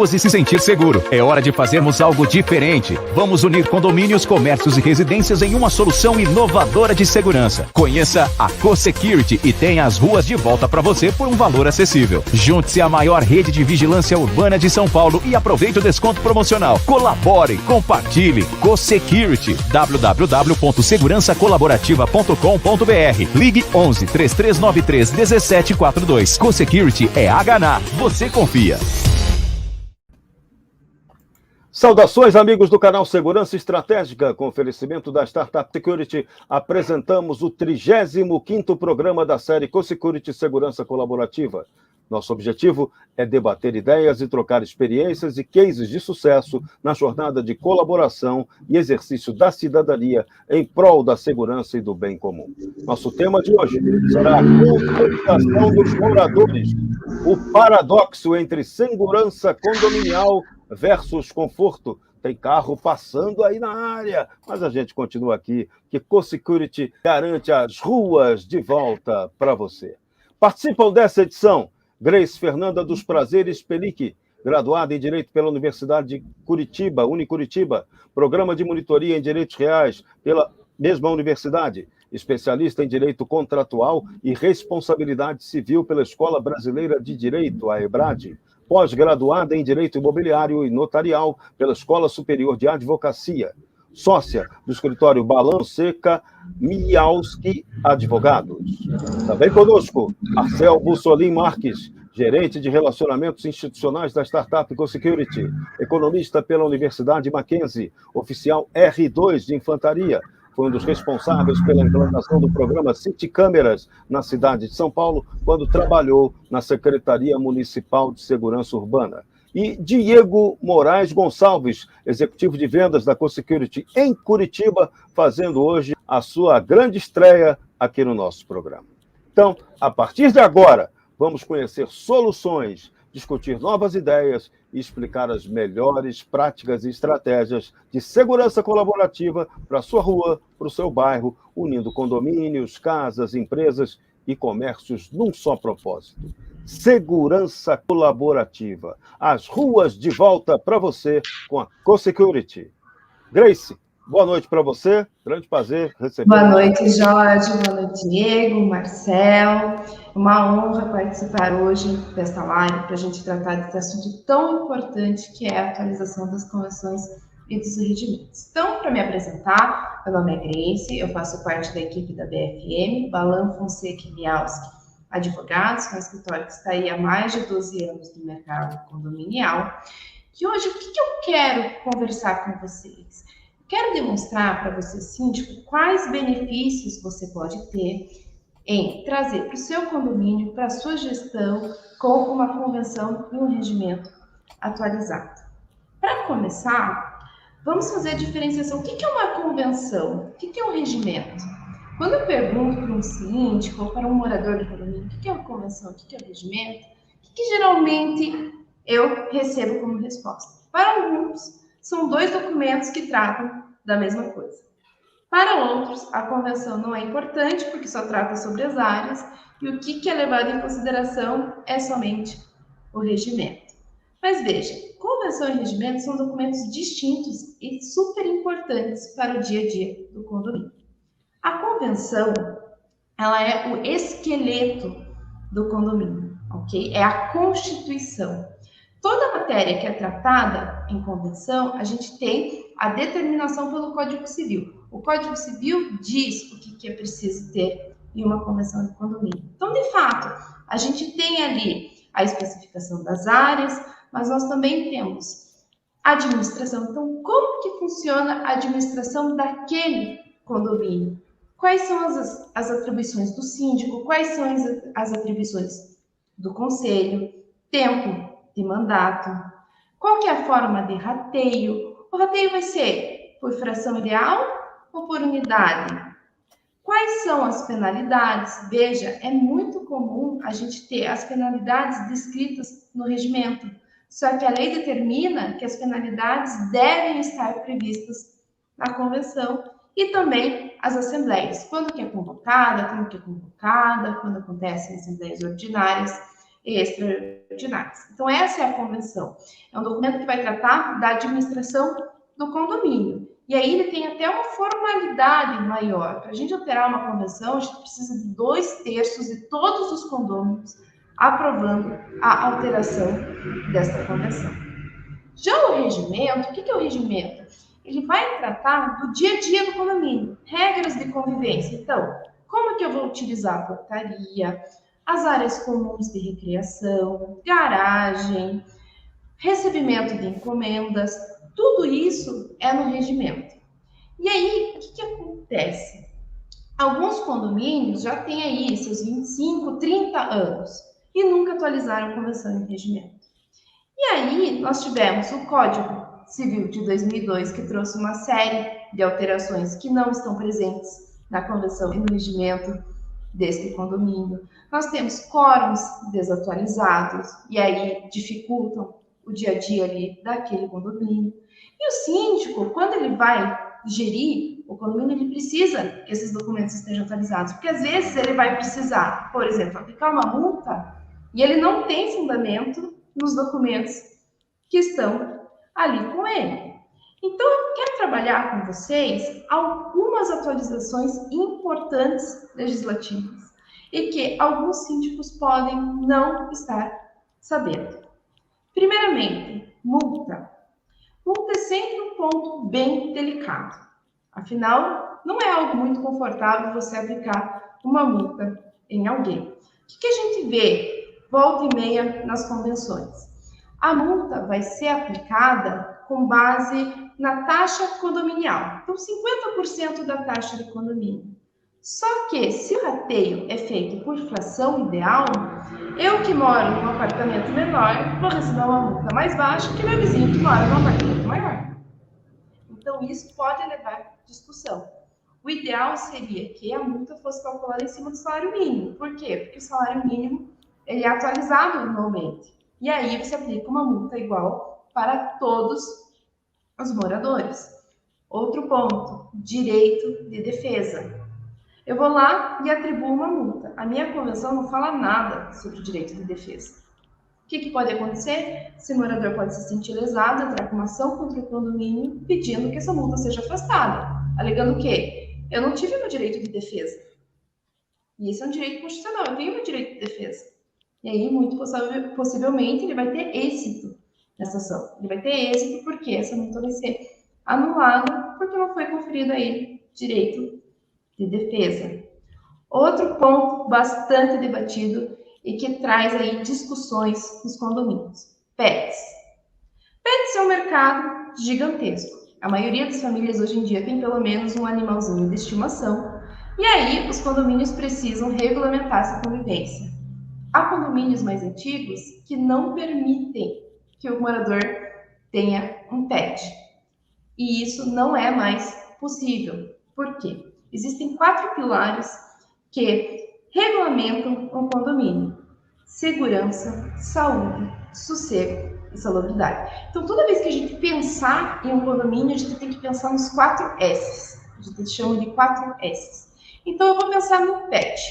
E se sentir seguro. É hora de fazermos algo diferente. Vamos unir condomínios, comércios e residências em uma solução inovadora de segurança. Conheça a CoSecurity e tenha as ruas de volta para você por um valor acessível. Junte-se à maior rede de vigilância urbana de São Paulo e aproveite o desconto promocional. Colabore, compartilhe. CoSecurity. www.segurançacolaborativa.com.br. Ligue 11 3393 1742. CoSecurity é HNA. Você confia. Saudações, amigos do canal Segurança Estratégica. Com oferecimento da Startup Security, apresentamos o 35º programa da série CoSecurity Segurança Colaborativa. Nosso objetivo é debater ideias e trocar experiências e cases de sucesso na jornada de colaboração e exercício da cidadania em prol da segurança e do bem comum. Nosso tema de hoje será a conscientização dos moradores, o paradoxo entre segurança condominial versus conforto. Tem carro passando aí na área, mas a gente continua aqui, que CoSecurity garante as ruas de volta para você. Participam dessa edição Grace Fernanda dos Prazeres Pelic, graduada em Direito pela Universidade de Curitiba, Unicuritiba, programa de monitoria em Direitos Reais pela mesma universidade, especialista em Direito Contratual e Responsabilidade Civil pela Escola Brasileira de Direito, a EBRAD, pós-graduada em Direito Imobiliário e Notarial pela Escola Superior de Advocacia, sócia do escritório Balan Seca Mialski Advogados. Também conosco, Marcel Bussolin Marques, gerente de Relacionamentos Institucionais da Startup CoSecurity, economista pela Universidade Mackenzie, oficial R2 de Infantaria, foi um dos responsáveis pela implantação do programa City Câmeras na cidade de São Paulo, quando trabalhou na Secretaria Municipal de Segurança Urbana. E Diego Moraes Gonçalves, executivo de vendas da CoSecurity em Curitiba, fazendo hoje a sua grande estreia aqui no nosso programa. Então, a partir de agora, vamos conhecer soluções, discutir novas ideias e explicar as melhores práticas e estratégias de segurança colaborativa para a sua rua, para o seu bairro, unindo condomínios, casas, empresas e comércios num só propósito. Segurança colaborativa. As ruas de volta para você com a CoSecurity. Grace, boa noite para você. Grande prazer receber. Boa noite, Jorge. Boa noite, Diego, Marcel. Uma honra participar hoje desta live para a gente tratar desse assunto tão importante que é a atualização das convenções e dos regimentos. Então, para me apresentar, meu nome é Grace, eu faço parte da equipe da BFM, Balan Fonseca Mialski Advogados, que é um escritório que está aí há mais de 12 anos no mercado condominial. E hoje, o que eu quero conversar com vocês? Quero demonstrar para você, síndico, quais benefícios você pode ter em trazer para o seu condomínio, para a sua gestão, com uma convenção e um regimento atualizado. Para começar, vamos fazer a diferenciação. O que é uma convenção? O que é um regimento? Quando eu pergunto para um síndico ou para um morador do condomínio o que é uma convenção, o que é um regimento, o que geralmente eu recebo como resposta? Para alguns, são dois documentos que tratam da mesma coisa. Para outros, a convenção não é importante porque só trata sobre as áreas e o que é levado em consideração é somente o regimento. Mas veja, convenção e regimento são documentos distintos e super importantes para o dia a dia do condomínio. A convenção, ela é o esqueleto do condomínio, ok? É a constituição. Toda matéria que é tratada em convenção, a gente tem a determinação pelo Código Civil. O Código Civil diz o que é preciso ter em uma convenção de condomínio. Então, de fato, a gente tem ali a especificação das áreas, mas nós também temos a administração. Então, como que funciona a administração daquele condomínio? Quais são as atribuições do síndico? Quais são as atribuições do conselho? Tempo de mandato? Qual que é a forma de rateio? O rateio vai ser por fração ideal ou por unidade? Quais são as penalidades? Veja, é muito comum a gente ter as penalidades descritas no regimento, só que a lei determina que as penalidades devem estar previstas na convenção e também as assembleias. Quando que é convocada, quando acontecem assembleias ordinárias extraordinárias. Então, essa é a convenção. É um documento que vai tratar da administração do condomínio. E aí ele tem até uma formalidade maior. Para a gente alterar uma convenção, a gente precisa de 2/3 de todos os condôminos aprovando a alteração desta convenção. Já o regimento, o que é o regimento? Ele vai tratar do dia a dia do condomínio, regras de convivência. Então, como que eu vou utilizar a portaria, as áreas comuns de recreação, garagem, recebimento de encomendas, tudo isso é no regimento. E aí, o que acontece? Alguns condomínios já têm aí seus 25, 30 anos e nunca atualizaram a convenção em regimento. E aí, nós tivemos o Código Civil de 2002, que trouxe uma série de alterações que não estão presentes na convenção e no regimento deste condomínio. Nós temos quórums desatualizados, e aí dificultam o dia a dia ali daquele condomínio. E o síndico, quando ele vai gerir o condomínio, ele precisa que esses documentos estejam atualizados, porque às vezes ele vai precisar, por exemplo, aplicar uma multa, e ele não tem fundamento nos documentos que estão ali com ele. Então, eu quero trabalhar com vocês algumas atualizações importantes legislativas e que alguns síndicos podem não estar sabendo. Primeiramente, multa. Multa é sempre um ponto bem delicado. Afinal, não é algo muito confortável você aplicar uma multa em alguém. O que a gente vê volta e meia nas convenções? A multa vai ser aplicada com base na taxa condominial. Então, 50% da taxa de condomínio. Só que, se o rateio é feito por fração ideal, eu que moro num apartamento menor vou receber uma multa mais baixa que meu vizinho que mora num apartamento maior. Então, isso pode levar à discussão. O ideal seria que a multa fosse calculada em cima do salário mínimo. Por quê? Porque o salário mínimo ele é atualizado anualmente. E aí você aplica uma multa igual para todos os moradores. Outro ponto, direito de defesa. Eu vou lá e atribuo uma multa. A minha convenção não fala nada sobre o direito de defesa. O que pode acontecer? Esse morador pode se sentir lesado, entrar com uma ação contra o condomínio pedindo que essa multa seja afastada, alegando o quê? Eu não tive meu direito de defesa. E esse é um direito constitucional, eu tenho meu direito de defesa. E aí, muito possivelmente, ele vai ter êxito nessa ação. Ele vai ter êxito porque essa multa vai ser anulada porque não foi conferido a ele direito de defesa. Outro ponto bastante debatido e que traz aí discussões nos condomínios. Pets. Pets é um mercado gigantesco. A maioria das famílias hoje em dia tem pelo menos um animalzinho de estimação. E aí, os condomínios precisam regulamentar essa convivência. Há condomínios mais antigos que não permitem que o morador tenha um pet. E isso não é mais possível. Por quê? Existem 4 pilares que regulamentam um condomínio: segurança, saúde, sossego e salubridade. Então, toda vez que a gente pensar em um condomínio, a gente tem que pensar nos 4 S's. A gente chama de 4 S's. Então, eu vou pensar no pet.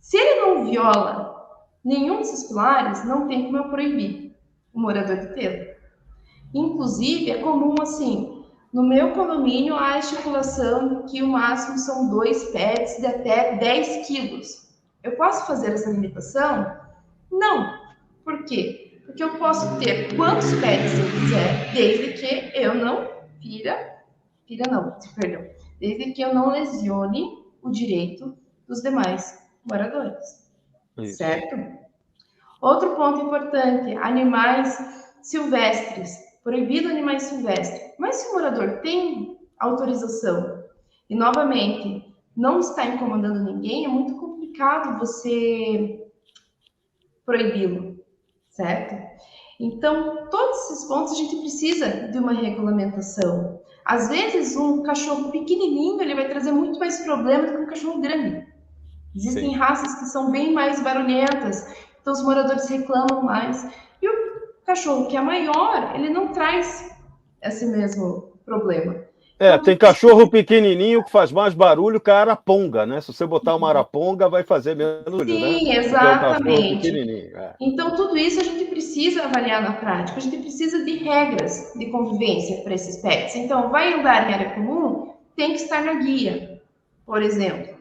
Se ele não viola nenhum desses pilares, não tem como eu proibir o morador de tê-lo. Inclusive, é comum, assim, no meu condomínio há a estipulação que o máximo são 2 pets de até 10 quilos. Eu posso fazer essa limitação? Não. Por quê? Porque eu posso ter quantos pets eu quiser, desde que eu não desde que eu não lesione o direito dos demais moradores. Isso. Certo? Outro ponto importante, animais silvestres. Proibido animais silvestres. Mas se o morador tem autorização e, novamente, não está incomodando ninguém, é muito complicado você proibi-lo, certo? Então, todos esses pontos a gente precisa de uma regulamentação. Às vezes, um cachorro pequenininho ele vai trazer muito mais problema do que um cachorro grande. Existem raças que são bem mais barulhentas, então os moradores reclamam mais. E o cachorro que é maior, ele não traz esse mesmo problema. Tem cachorro pequenininho que faz mais barulho que a araponga, né? Se você botar uma araponga, vai fazer menos barulho, né? Sim, Porque é um cachorro exatamente. pequenininho. Então, tudo isso a gente precisa avaliar na prática, a gente precisa de regras de convivência para esses pets. Então, vai andar em área comum, tem que estar na guia, por exemplo.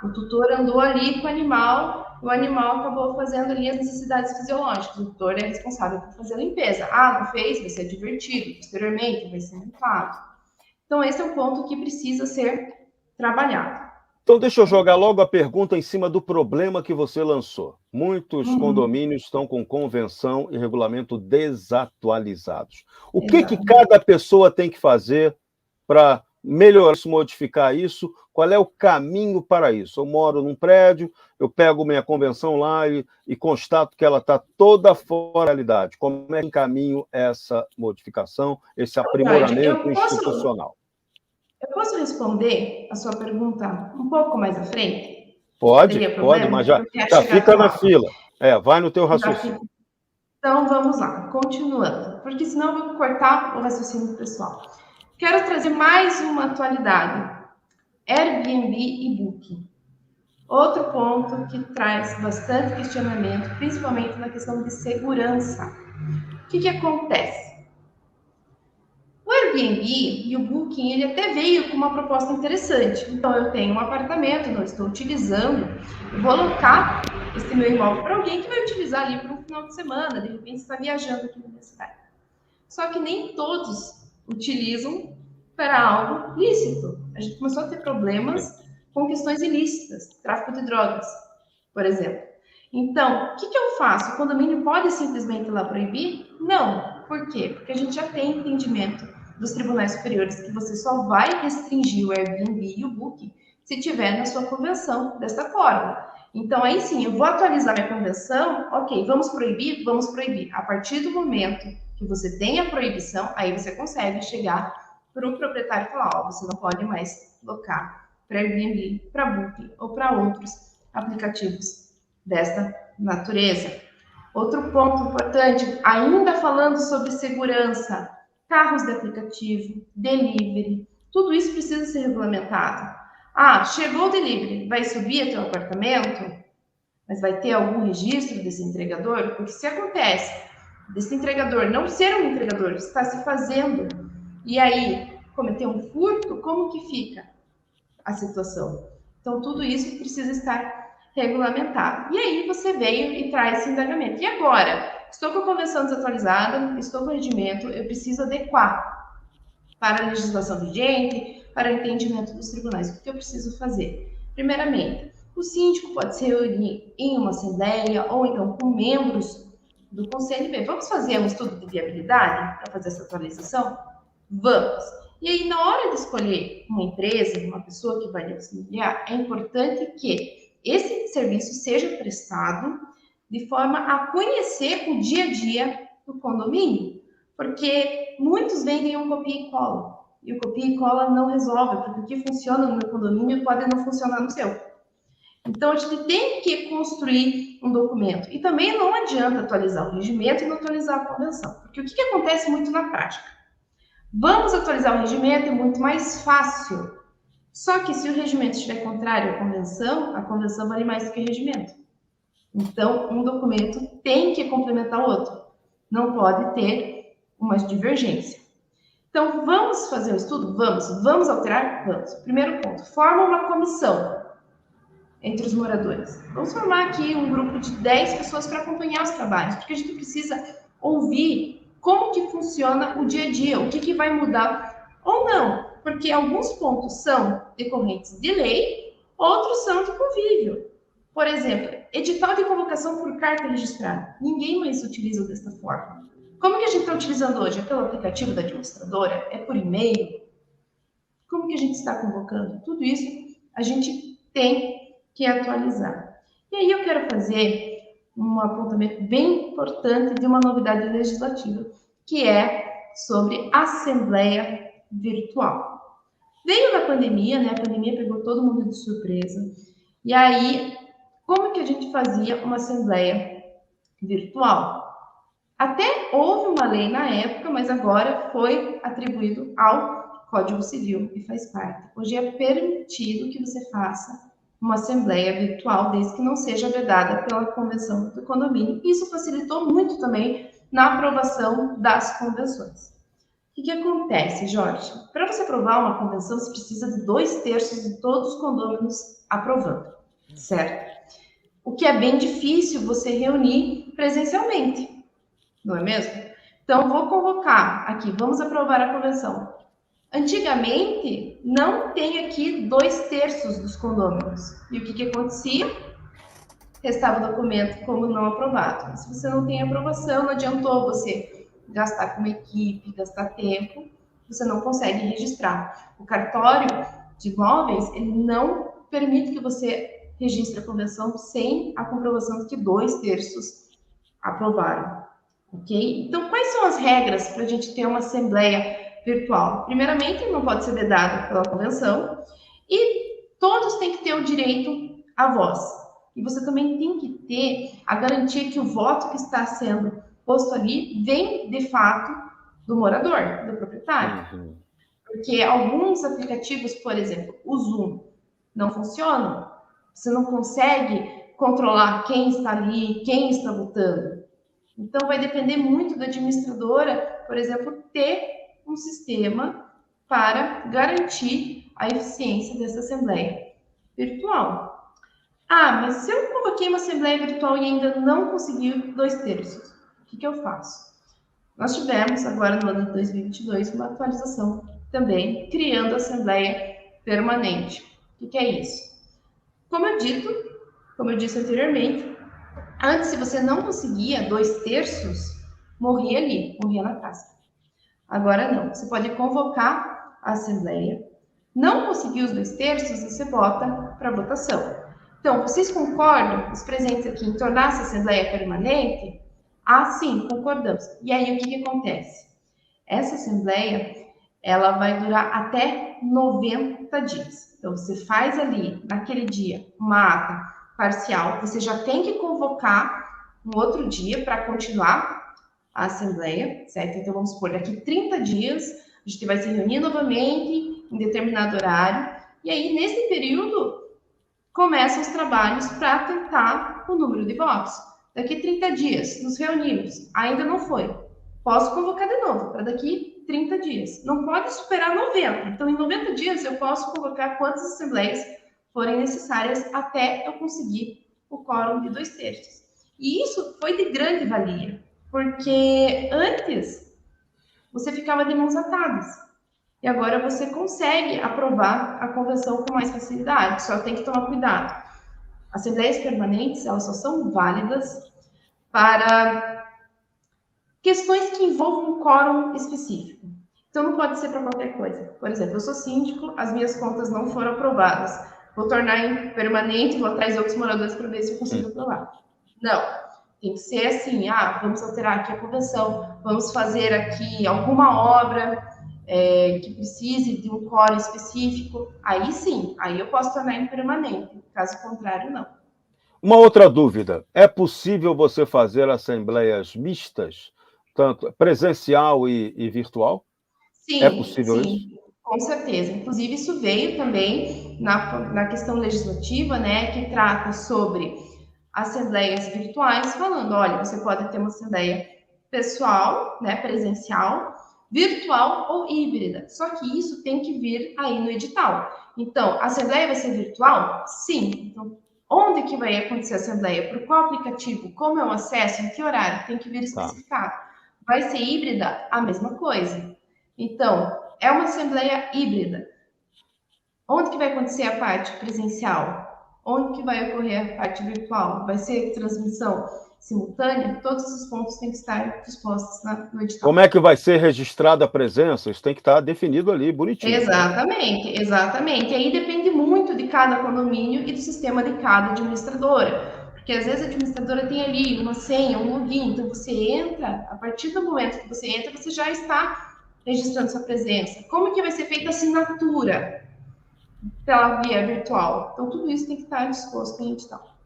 O tutor andou ali com o animal acabou fazendo ali as necessidades fisiológicas, o tutor é responsável por fazer a limpeza. Não fez, vai ser advertido, posteriormente vai ser multado. Então, esse é um ponto que precisa ser trabalhado. Então, deixa eu jogar logo a pergunta em cima do problema que você lançou. Muitos condomínios estão com convenção e regulamento desatualizados. O que cada pessoa tem que fazer para melhorar isso, modificar isso? Qual é o caminho para isso? Eu moro num prédio, eu pego minha convenção lá e constato que ela está toda fora da realidade. Como é que encaminho essa modificação, esse aprimoramento institucional? Eu posso responder a sua pergunta um pouco mais à frente? Pode, mas já fica na fila. Vai no teu raciocínio. Então, vamos lá, continuando, porque senão eu vou cortar o raciocínio pessoal. Quero trazer mais uma atualidade. Airbnb e Booking. Outro ponto que traz bastante questionamento, principalmente na questão de segurança. O que acontece? O Airbnb e o Booking, ele até veio com uma proposta interessante. Então, eu tenho um apartamento, não estou utilizando, eu vou alocar esse meu imóvel para alguém que vai utilizar ali para um final de semana, de repente está viajando aqui na minha cidade. Só que nem todos utilizam para algo lícito. A gente começou a ter problemas com questões ilícitas, tráfico de drogas, por exemplo. Então, o que eu faço? O condomínio pode simplesmente ir lá proibir? Não. Por quê? Porque a gente já tem entendimento dos tribunais superiores que você só vai restringir o Airbnb e o Booking se tiver na sua convenção desta forma. Então, aí sim, eu vou atualizar minha convenção, ok, vamos proibir? Vamos proibir. A partir do momento que você tem a proibição, aí você consegue chegar para o proprietário e falar, você não pode mais locar para Airbnb, para Booking ou para outros aplicativos desta natureza. Outro ponto importante, ainda falando sobre segurança, carros de aplicativo, delivery, tudo isso precisa ser regulamentado. Chegou o delivery, vai subir até o apartamento, mas vai ter algum registro desse entregador? Porque se acontece desse entregador não ser um entregador, está se fazendo, e aí cometer um furto, como que fica a situação? Então, tudo isso precisa estar regulamentado. E aí você veio e traz esse indagamento. E agora? Estou com a convenção desatualizada, estou com o regimento, eu preciso adequar para a legislação vigente, para o entendimento dos tribunais. O que eu preciso fazer? Primeiramente, o síndico pode se reunir em uma assembleia ou então com membros do conselho. Vamos fazer um estudo de viabilidade para fazer essa atualização? Vamos! E aí, na hora de escolher uma empresa, uma pessoa que vai auxiliar, é importante que esse serviço seja prestado de forma a conhecer o dia a dia do condomínio, porque muitos vendem um copia e cola, e o copia e cola não resolve, porque o que funciona no meu condomínio pode não funcionar no seu. Então, a gente tem que construir um documento. E também não adianta atualizar o regimento e não atualizar a convenção, porque o que acontece muito na prática? Vamos atualizar o regimento, é muito mais fácil. Só que se o regimento estiver contrário à convenção, a convenção vale mais do que o regimento. Então, um documento tem que complementar o outro. Não pode ter uma divergência. Então, vamos fazer um estudo? Vamos alterar? Vamos. Primeiro ponto, forma uma comissão entre os moradores. Vamos formar aqui um grupo de 10 pessoas para acompanhar os trabalhos, porque a gente precisa ouvir como que funciona o dia a dia, o que vai mudar ou não, porque alguns pontos são decorrentes de lei, outros são de convívio. Por exemplo, edital de convocação por carta registrada. Ninguém mais utiliza desta forma. Como que a gente está utilizando hoje? É pelo aplicativo da administradora? É por e-mail? Como que a gente está convocando? Tudo isso a gente tem que atualizar. E aí eu quero fazer um apontamento bem importante de uma novidade legislativa, que é sobre assembleia virtual. Veio da pandemia, né? A pandemia pegou todo mundo de surpresa. E aí, como que a gente fazia uma assembleia virtual? Até houve uma lei na época, mas agora foi atribuído ao Código Civil e faz parte. Hoje é permitido que você faça uma assembleia virtual, desde que não seja vedada pela convenção do condomínio. Isso facilitou muito também na aprovação das convenções. O que acontece, Jorge? Para você aprovar uma convenção, você precisa de 2/3 de todos os condôminos aprovando, certo? O que é bem difícil você reunir presencialmente, não é mesmo? Então, vou convocar aqui, vamos aprovar a convenção. Antigamente, não tem aqui 2/3 dos condôminos. E o que acontecia? Restava o documento como não aprovado. Se você não tem aprovação, não adiantou você gastar com uma equipe, gastar tempo, você não consegue registrar. O cartório de imóveis, ele não permite que você registre a convenção sem a comprovação de que 2/3 aprovaram, ok? Então, quais são as regras para a gente ter uma assembleia virtual? Primeiramente, não pode ser vedado pela convenção e todos têm que ter o direito à voz. E você também tem que ter a garantia que o voto que está sendo posto ali vem, de fato, do morador, do proprietário. Porque alguns aplicativos, por exemplo, o Zoom, não funcionam. Você não consegue controlar quem está ali, quem está votando. Então, vai depender muito da administradora, por exemplo, ter um sistema para garantir a eficiência dessa assembleia virtual. Ah, mas se eu convoquei uma assembleia virtual e ainda não conseguiu 2/3, o que eu faço? Nós tivemos, agora no ano de 2022, uma atualização também, criando a assembleia permanente. O que é isso? Como eu disse anteriormente, antes, se você não conseguia 2/3, morria ali, morria na casa. Agora não, você pode convocar a assembleia, não conseguiu os 2/3, você bota para votação. Então, vocês concordam, os presentes aqui, em tornar essa assembleia permanente? Ah, sim, concordamos. E aí, o que acontece? Essa assembleia, ela vai durar até 90 dias. Então, você faz ali, naquele dia, uma ata parcial, você já tem que convocar um outro dia para continuar a assembleia, certo? Então, vamos supor, daqui 30 dias, a gente vai se reunir novamente, em determinado horário, e aí, nesse período, começam os trabalhos para tentar o número de votos. Daqui 30 dias, nos reunimos. Ainda não foi. Posso convocar de novo, para daqui 30 dias. Não pode superar 90. Então, em 90 dias, eu posso convocar quantas assembleias forem necessárias até eu conseguir o quórum de 2/3. E isso foi de grande valia, porque antes você ficava de mãos atadas. E agora você consegue aprovar a convenção com mais facilidade, só tem que tomar cuidado. Assembleias permanentes, elas só são válidas para questões que envolvam um quórum específico. Então, não pode ser para qualquer coisa. Por exemplo, eu sou síndico, as minhas contas não foram aprovadas. Vou tornar em permanente, vou atrás de outros moradores para ver se eu consigo aprovar. Não. Tem que ser assim, vamos alterar aqui a convenção, vamos fazer aqui alguma obra que precise de um quórum específico, aí sim, aí eu posso tornar em permanente, caso contrário, não. Uma outra dúvida, é possível você fazer assembleias mistas, tanto presencial e virtual? Sim, É possível sim, isso? com certeza. Inclusive, isso veio também na questão legislativa, né, que trata sobre assembleias virtuais, falando, olha, você pode ter uma assembleia pessoal, né, presencial, virtual ou híbrida. Só que isso tem que vir aí no edital. Então, a assembleia vai ser virtual? Sim. Então, onde que vai acontecer a assembleia? Por qual aplicativo? Como é o acesso? Em que horário? Tem que vir especificado. Vai ser híbrida? A mesma coisa. Então, é uma assembleia híbrida. Onde que vai acontecer a parte presencial? Onde que vai ocorrer a parte virtual? Vai ser transmissão simultânea? Todos os pontos têm que estar dispostos no edital. Como é que vai ser registrada a presença? Isso tem que estar definido ali, bonitinho. Exatamente, exatamente. E aí depende muito de cada condomínio e do sistema de cada administradora. Porque às vezes a administradora tem ali uma senha, um login, então você entra, a partir do momento que você entra, você já está registrando sua presença. Como que vai ser feita a assinatura pela via virtual? Então, tudo isso tem que estar disposto em edital.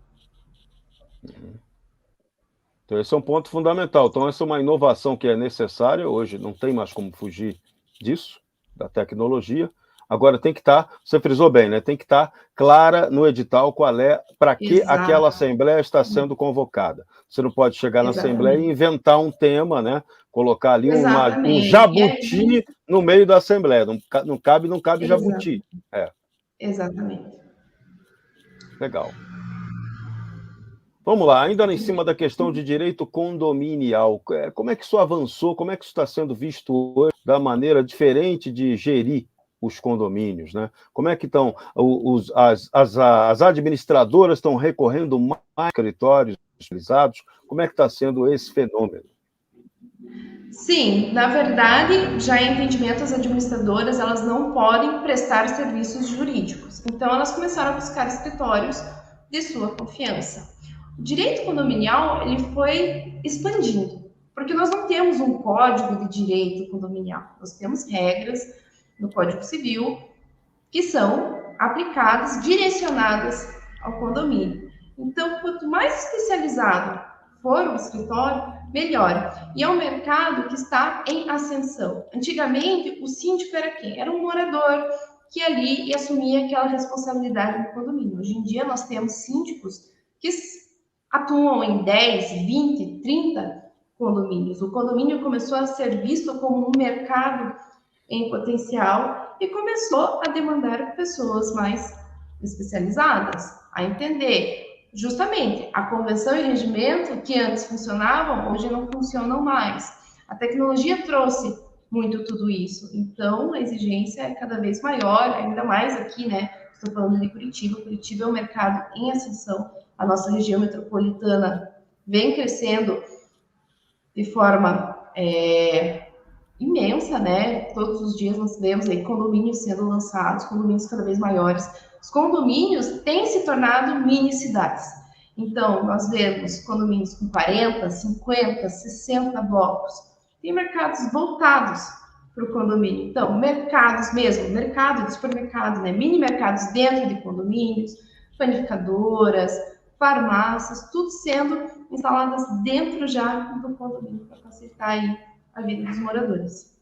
Então, esse é um ponto fundamental. Então, essa é uma inovação que é necessária hoje, não tem mais como fugir disso. da tecnologia. Agora tem que estar, você frisou bem, né? Tem que estar clara no edital qual é, para que aquela assembleia está sendo convocada. Você não pode chegar na assembleia e inventar um tema, né? Colocar ali um jabuti no meio da assembleia. Não cabe jabuti. Exatamente. Legal. Vamos lá, ainda em cima da questão de direito condominial, como é que isso avançou, como é que isso está sendo visto hoje da maneira diferente de gerir os condomínios, né? Como é que estão, as administradoras estão recorrendo mais a escritórios especializados? Como é que está sendo esse fenômeno? Sim, na verdade, já em entendimento, as administradoras, elas não podem prestar serviços jurídicos. Então, elas começaram a buscar escritórios de sua confiança. O direito condominial, ele foi expandindo, porque nós não temos um código de direito condominial. Nós temos regras no Código Civil que são aplicadas, direcionadas ao condomínio. Então, quanto mais especializado for o escritório, melhor. E é um mercado que está em ascensão. Antigamente, o síndico era quem? Era um morador que ali assumia aquela responsabilidade no condomínio. Hoje em dia, nós temos síndicos que atuam em 10, 20, 30 condomínios. O condomínio começou a ser visto como um mercado em potencial e começou a demandar pessoas mais especializadas, a entender. Justamente, a convenção e regimento que antes funcionavam, hoje não funcionam mais. A tecnologia trouxe muito tudo isso. Então, a exigência é cada vez maior, ainda mais aqui, né? Estou falando de Curitiba. Curitiba é um mercado em ascensão. A nossa região metropolitana vem crescendo de forma imensa, né? Todos os dias nós vemos aí condomínios sendo lançados, condomínios cada vez maiores. Os condomínios têm se tornado mini cidades. Então, nós vemos condomínios com 40, 50, 60 blocos. Tem mercados voltados para o condomínio. Então, mercados mesmo, mercado de supermercados, né? Mini mercados dentro de condomínios, panificadoras, farmácias, tudo sendo instaladas dentro já do condomínio para facilitar aí a vida dos moradores.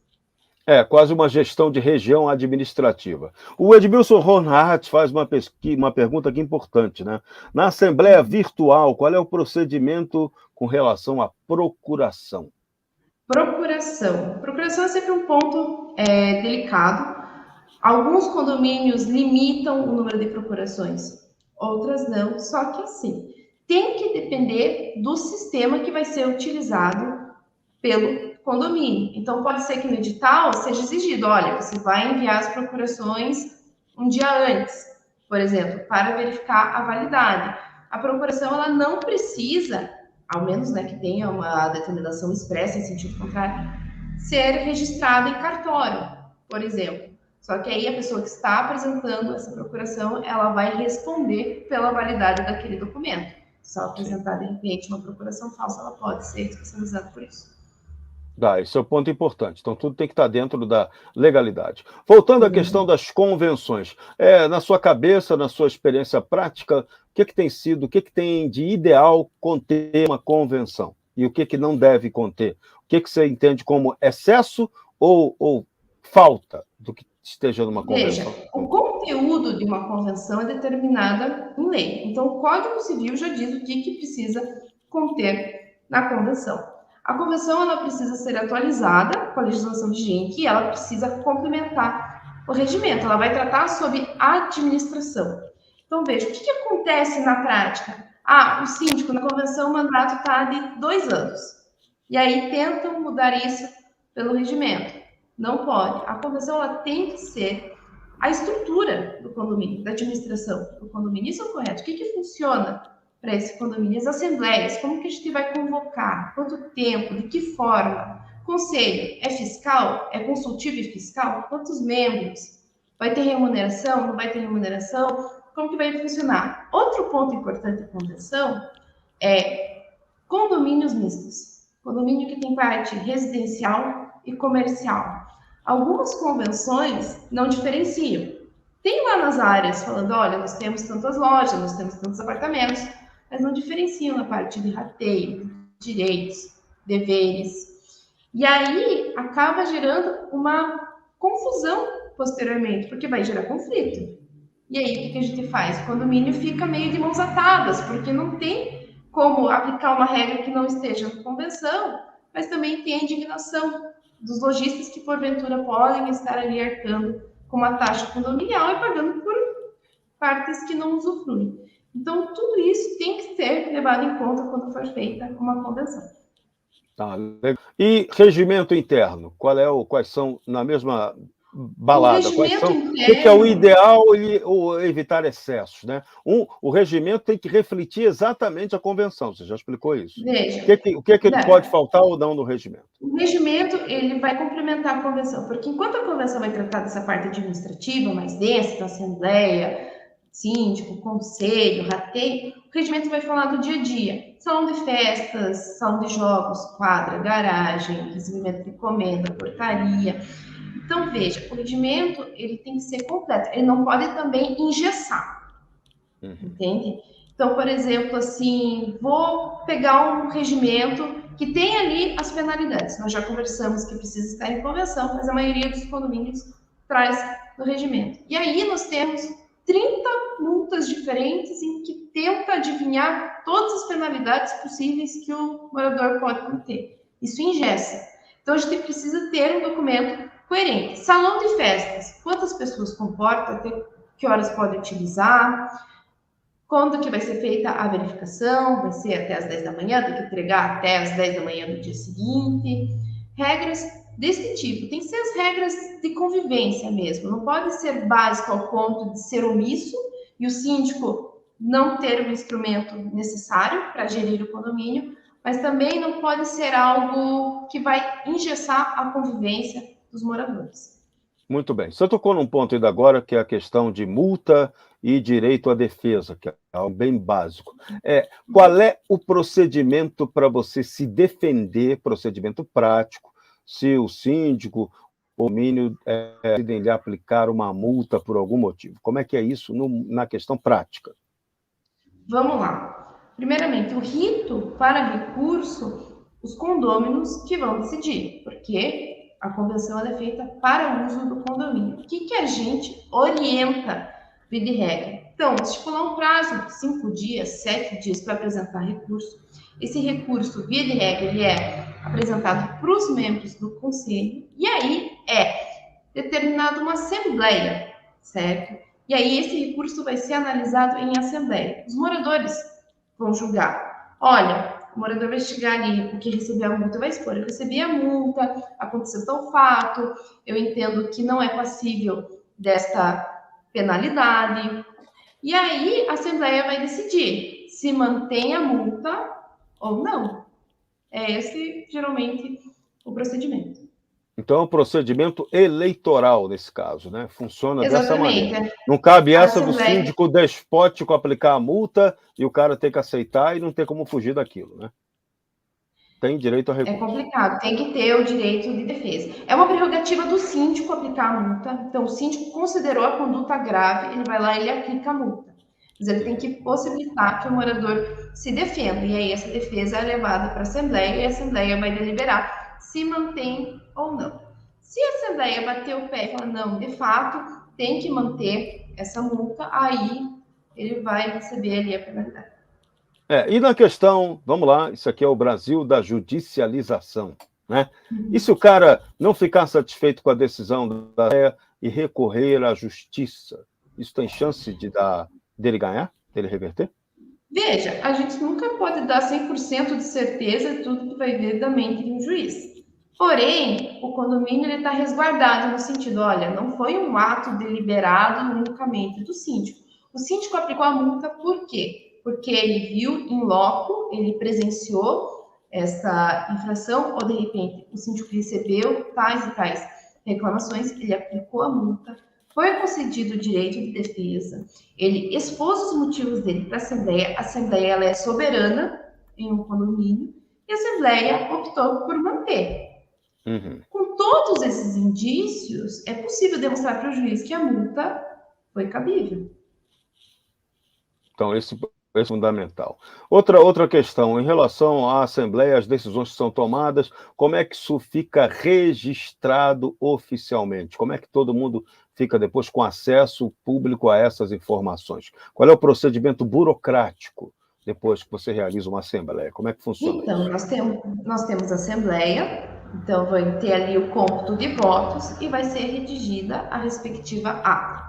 Quase uma gestão de região administrativa. O Edmilson Ronhardt faz uma pergunta aqui importante, né? Na Assembleia Virtual, qual é o procedimento com relação à procuração? Procuração. Procuração é sempre um ponto delicado. Alguns condomínios limitam o número de procurações, outras não. Só que assim, tem que depender do sistema que vai ser utilizado pelo condomínio. Então, pode ser que no edital seja exigido, olha, você vai enviar as procurações um dia antes, por exemplo, para verificar a validade. A procuração, ela não precisa, ao menos, né, que tenha uma determinação expressa em sentido contrário, ser registrada em cartório, por exemplo. Só que aí a pessoa que está apresentando essa procuração, ela vai responder pela validade daquele documento. Se ela apresentar, de repente, uma procuração falsa, ela pode ser responsabilizada por isso. Esse é o ponto importante. Então, tudo tem que estar dentro da legalidade. Voltando à questão das convenções, na sua cabeça, na sua experiência prática, o que tem sido, o que tem de ideal conter uma convenção? E o que não deve conter? O que você entende como excesso ou falta do que esteja numa convenção? Veja, o conteúdo de uma convenção é determinada em lei. Então, o Código Civil já diz o que precisa conter na convenção. A convenção, ela precisa ser atualizada com a legislação vigente e ela precisa complementar o regimento. Ela vai tratar sobre administração. Então, veja, o que acontece na prática? O síndico, na convenção, o mandato está de 2 anos. E aí tentam mudar isso pelo regimento. Não pode. A convenção, ela tem que ser a estrutura do condomínio, da administração do condomínio. Isso é correto. O que funciona para esse condomínio? As assembleias, como que a gente vai convocar? Quanto tempo? De que forma? Conselho, é fiscal? É consultivo e fiscal? Quantos membros? Vai ter remuneração? Não vai ter remuneração? Como que vai funcionar? Outro ponto importante da convenção é condomínios mistos. Condomínio que tem parte residencial e comercial. Algumas convenções não diferenciam. Tem lá nas áreas falando, olha, nós temos tantas lojas, nós temos tantos apartamentos, mas não diferenciam na parte de rateio, direitos, deveres. E aí acaba gerando uma confusão posteriormente, porque vai gerar conflito. E aí, o que a gente faz? O condomínio fica meio de mãos atadas, porque não tem como aplicar uma regra que não esteja na convenção, mas também tem a indignação dos lojistas que, porventura, podem estar ali arcando com uma taxa condominial e pagando por partes que não usufruem. Então, tudo isso tem que ser levado em conta quando for feita uma convenção. Tá, legal. E regimento interno? Quais são, na mesma balada, quais são? O que é o ideal ou evitar excessos, né? O regimento tem que refletir exatamente a convenção, você já explicou isso. Veja, o que pode faltar ou não no regimento? O regimento, ele vai complementar a convenção, porque enquanto a convenção vai tratar dessa parte administrativa mais densa, da assembleia, síndico, conselho, rateio, o regimento vai falar do dia a dia. Salão de festas, salão de jogos, quadra, garagem, recebimento de encomenda, portaria. Então, veja, o regimento, ele tem que ser completo. Ele não pode também engessar, entende? Então, por exemplo, assim, vou pegar um regimento que tem ali as penalidades. Nós já conversamos que precisa estar em convenção, mas a maioria dos condomínios traz no regimento. E aí nós temos 30 multas diferentes em que tenta adivinhar todas as penalidades possíveis que o morador pode ter. Isso engessa. Então, a gente precisa ter um documento coerente. Salão de festas, quantas pessoas comporta, até que horas pode utilizar, quando que vai ser feita a verificação, vai ser até as 10 da manhã, tem que entregar até as 10 da manhã do dia seguinte. Regras desse tipo, tem que ser as regras de convivência mesmo, não pode ser básico ao ponto de ser omisso e o síndico não ter o instrumento necessário para gerir o condomínio, mas também não pode ser algo que vai engessar a convivência dos moradores. Muito bem. Você tocou num ponto ainda agora, que é a questão de multa e direito à defesa, que é algo bem básico. Qual é o procedimento para você se defender, procedimento prático, se o síndico ou o condomínio decidem lhe aplicar uma multa por algum motivo? Como é que é isso na questão prática? Vamos lá. Primeiramente, o rito para recurso, os condôminos que vão decidir, porque a convenção é feita para o uso do condomínio. O que a gente orienta, via de regra? Então, estipular um prazo, 5 dias, 7 dias para apresentar recurso. Esse recurso, via de regra, ele é apresentado para os membros do conselho e aí é determinada uma assembleia, certo? E aí esse recurso vai ser analisado em assembleia. Os moradores vão julgar. Olha, o morador vai chegar ali, porque recebeu a multa, vai expor. Eu recebi a multa, aconteceu tal fato, eu entendo que não é passível desta penalidade. E aí a Assembleia vai decidir se mantém a multa ou não. É esse, geralmente, o procedimento. Então, é um procedimento eleitoral, nesse caso, né? Funciona Exatamente. dessa maneira. Não cabe essa do síndico despótico aplicar a multa e o cara ter que aceitar e não ter como fugir daquilo, né? Tem direito a recurso. É complicado, tem que ter o direito de defesa. É uma prerrogativa do síndico aplicar a multa. Então, o síndico considerou a conduta grave, ele vai lá e ele aplica a multa. Mas ele tem que possibilitar que o morador se defenda. E aí, essa defesa é levada para a Assembleia e a Assembleia vai deliberar se mantém ou não. Se a Assembleia bater o pé e falar, não, de fato, tem que manter essa multa, aí ele vai receber ali a penalidade. E na questão, vamos lá, isso aqui é o Brasil da judicialização, né? E se o cara não ficar satisfeito com a decisão da Assembleia e recorrer à justiça, isso tem chance dele ganhar, dele reverter? Veja, a gente nunca pode dar 100% de certeza de tudo que vai vir da mente de um juiz. Porém, o condomínio está resguardado no sentido, olha, não foi um ato deliberado unicamente do síndico. O síndico aplicou a multa por quê? Porque ele viu em loco, ele presenciou essa infração, ou de repente o síndico recebeu tais e tais reclamações, ele aplicou a multa, foi concedido o direito de defesa, ele expôs os motivos dele para a Assembleia ela é soberana em um condomínio, e a Assembleia optou por manter. Com todos esses indícios, é possível demonstrar para o juiz que a multa foi cabível. Então, esse É fundamental. Outra questão, em relação à Assembleia, as decisões que são tomadas, como é que isso fica registrado oficialmente? Como é que todo mundo fica depois com acesso público a essas informações? Qual é o procedimento burocrático depois que você realiza uma Assembleia? Como é que funciona Então, isso? nós temos Assembleia, então vai ter ali o cômputo de votos e vai ser redigida a respectiva ata.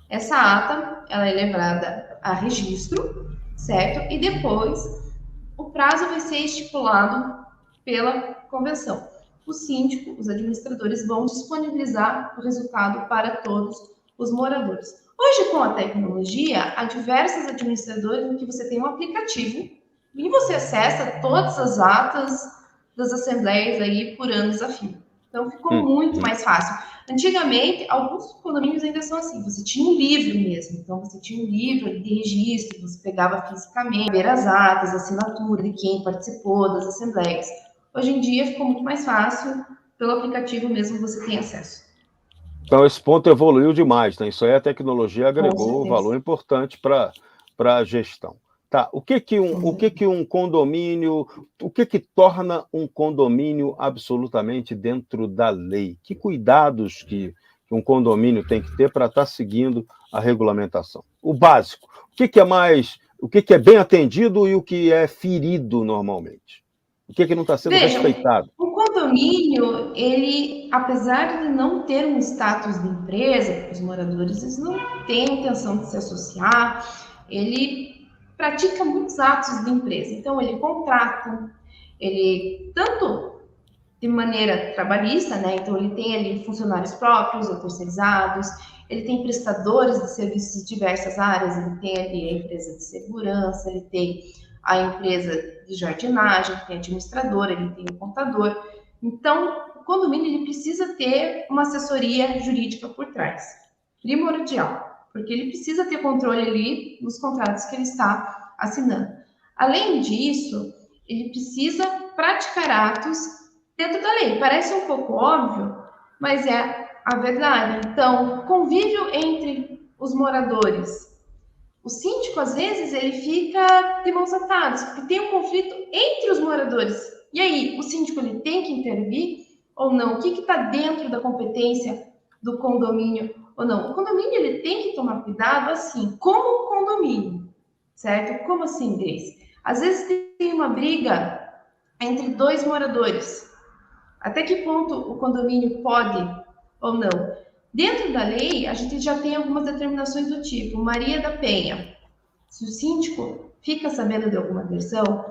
Essa ata, ela é levada a registro, certo? E depois, o prazo vai ser estipulado pela convenção. O síndico, os administradores vão disponibilizar o resultado para todos os moradores. Hoje, com a tecnologia, há diversos administradores em que você tem um aplicativo e você acessa todas as atas das assembleias aí por anos a fio. Então, ficou muito mais fácil. Antigamente, alguns condomínios ainda são assim, você tinha um livro mesmo, então você tinha um livro de registro, você pegava fisicamente, ver as atas, a assinatura de quem participou das assembleias. Hoje em dia ficou muito mais fácil, pelo aplicativo mesmo você tem acesso. Então, esse ponto evoluiu demais, né? Isso aí a tecnologia Com agregou certeza. valor importante para a gestão. Tá, o que um condomínio, o que torna um condomínio absolutamente dentro da lei? Que cuidados que um condomínio tem que ter para estar seguindo a regulamentação? O básico. O que é bem atendido e o que é ferido normalmente? O que não está sendo respeitado? O condomínio, ele, apesar de não ter um status de empresa, os moradores eles não têm intenção de se associar, ele pratica muitos atos de empresa. Então, ele contrata, ele, tanto de maneira trabalhista, né? Então, ele tem ali funcionários próprios ou terceirizados, ele tem prestadores de serviços de diversas áreas, ele tem ali a empresa de segurança, ele tem a empresa de jardinagem, tem administrador, ele tem o contador. Então, o condomínio ele precisa ter uma assessoria jurídica por trás, primordial, porque ele precisa ter controle ali nos contratos que ele está assinando. Além disso, ele precisa praticar atos dentro da lei. Parece um pouco óbvio, mas é a verdade. Então, convívio entre os moradores. O síndico, às vezes, ele fica de mãos atadas, porque tem um conflito entre os moradores. E aí, o síndico ele tem que intervir ou não? O que está dentro da competência do condomínio ou não? O condomínio ele tem que tomar cuidado, assim, como condomínio, certo? Como assim, Grace? Às vezes tem uma briga entre dois moradores. Até que ponto o condomínio pode ou não? Dentro da lei, a gente já tem algumas determinações do tipo Maria da Penha. Se o síndico fica sabendo de alguma agressão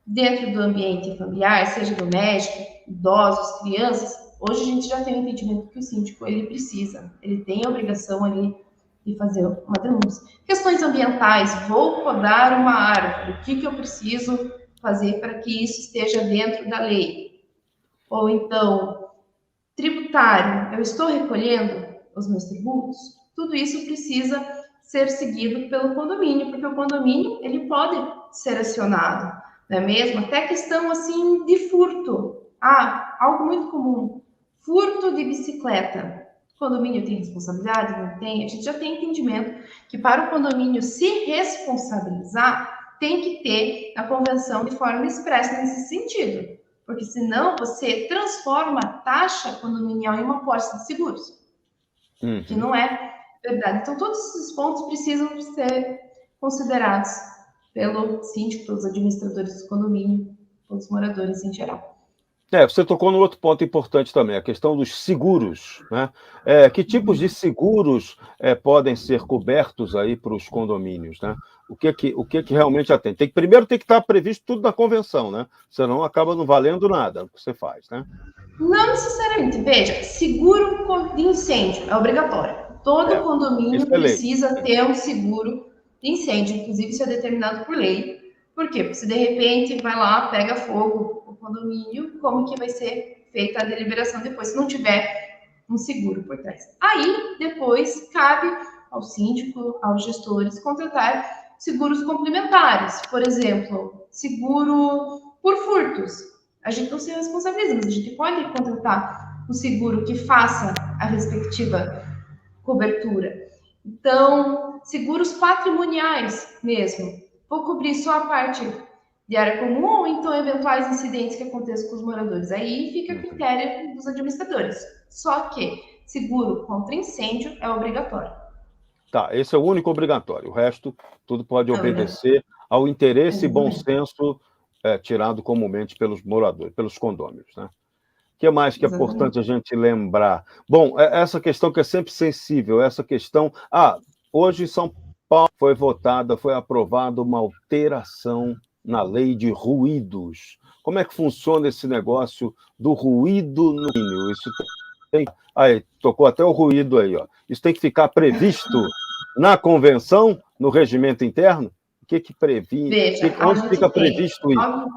dentro do ambiente familiar, seja doméstico, idosos, crianças, hoje a gente já tem o entendimento que o síndico ele tem a obrigação ali de fazer uma denúncia. Questões ambientais, vou podar uma árvore, o que eu preciso fazer para que isso esteja dentro da lei? Ou então, tributário, eu estou recolhendo os meus tributos? Tudo isso precisa ser seguido pelo condomínio, porque o condomínio ele pode ser acionado, não é mesmo? Até questão assim de furto. Algo muito comum, furto de bicicleta. O condomínio tem responsabilidade? Não tem? A gente já tem entendimento que para o condomínio se responsabilizar, tem que ter a convenção de forma expressa nesse sentido. Porque senão você transforma a taxa condominial em uma pólice de seguros, que não é verdade. Então, todos esses pontos precisam ser considerados pelo síndico, pelos administradores do condomínio, pelos moradores em geral. Você tocou no outro ponto importante também, a questão dos seguros, né? Que tipos de seguros podem ser cobertos aí para os condomínios, né? O que realmente atende? Primeiro tem que estar previsto tudo na convenção, né? Senão acaba não valendo nada o que você faz, né? Não necessariamente. Veja, seguro de incêndio é obrigatório. Todo condomínio precisa ter um seguro de incêndio, inclusive isso é determinado por lei. Por quê? Porque se de repente vai lá, pega fogo o condomínio, como que vai ser feita a deliberação depois, se não tiver um seguro por trás? Aí, depois, cabe ao síndico, aos gestores, contratar seguros complementares. Por exemplo, seguro por furtos. A gente não se responsabiliza, mas a gente pode contratar um seguro que faça a respectiva cobertura. Então, seguros patrimoniais mesmo. vou cobrir só a parte de área comum ou então eventuais incidentes que aconteçam com os moradores. Aí fica a critério dos administradores. Só que seguro contra incêndio é obrigatório. Tá, esse é o único obrigatório. O resto, tudo pode obedecer ao interesse e bom senso tirado comumente pelos moradores, pelos condôminos, né? O que mais que é importante a gente lembrar? Bom, essa questão que é sempre sensível, essa questão... hoje em São Paulo foi aprovada uma alteração na lei de ruídos. Como é que funciona esse negócio do ruído no condomínio? Isso tem... Aí, tocou até o ruído aí, ó. Isso tem que ficar previsto na convenção, no regimento interno? O que previne? Veja, onde fica previsto isso?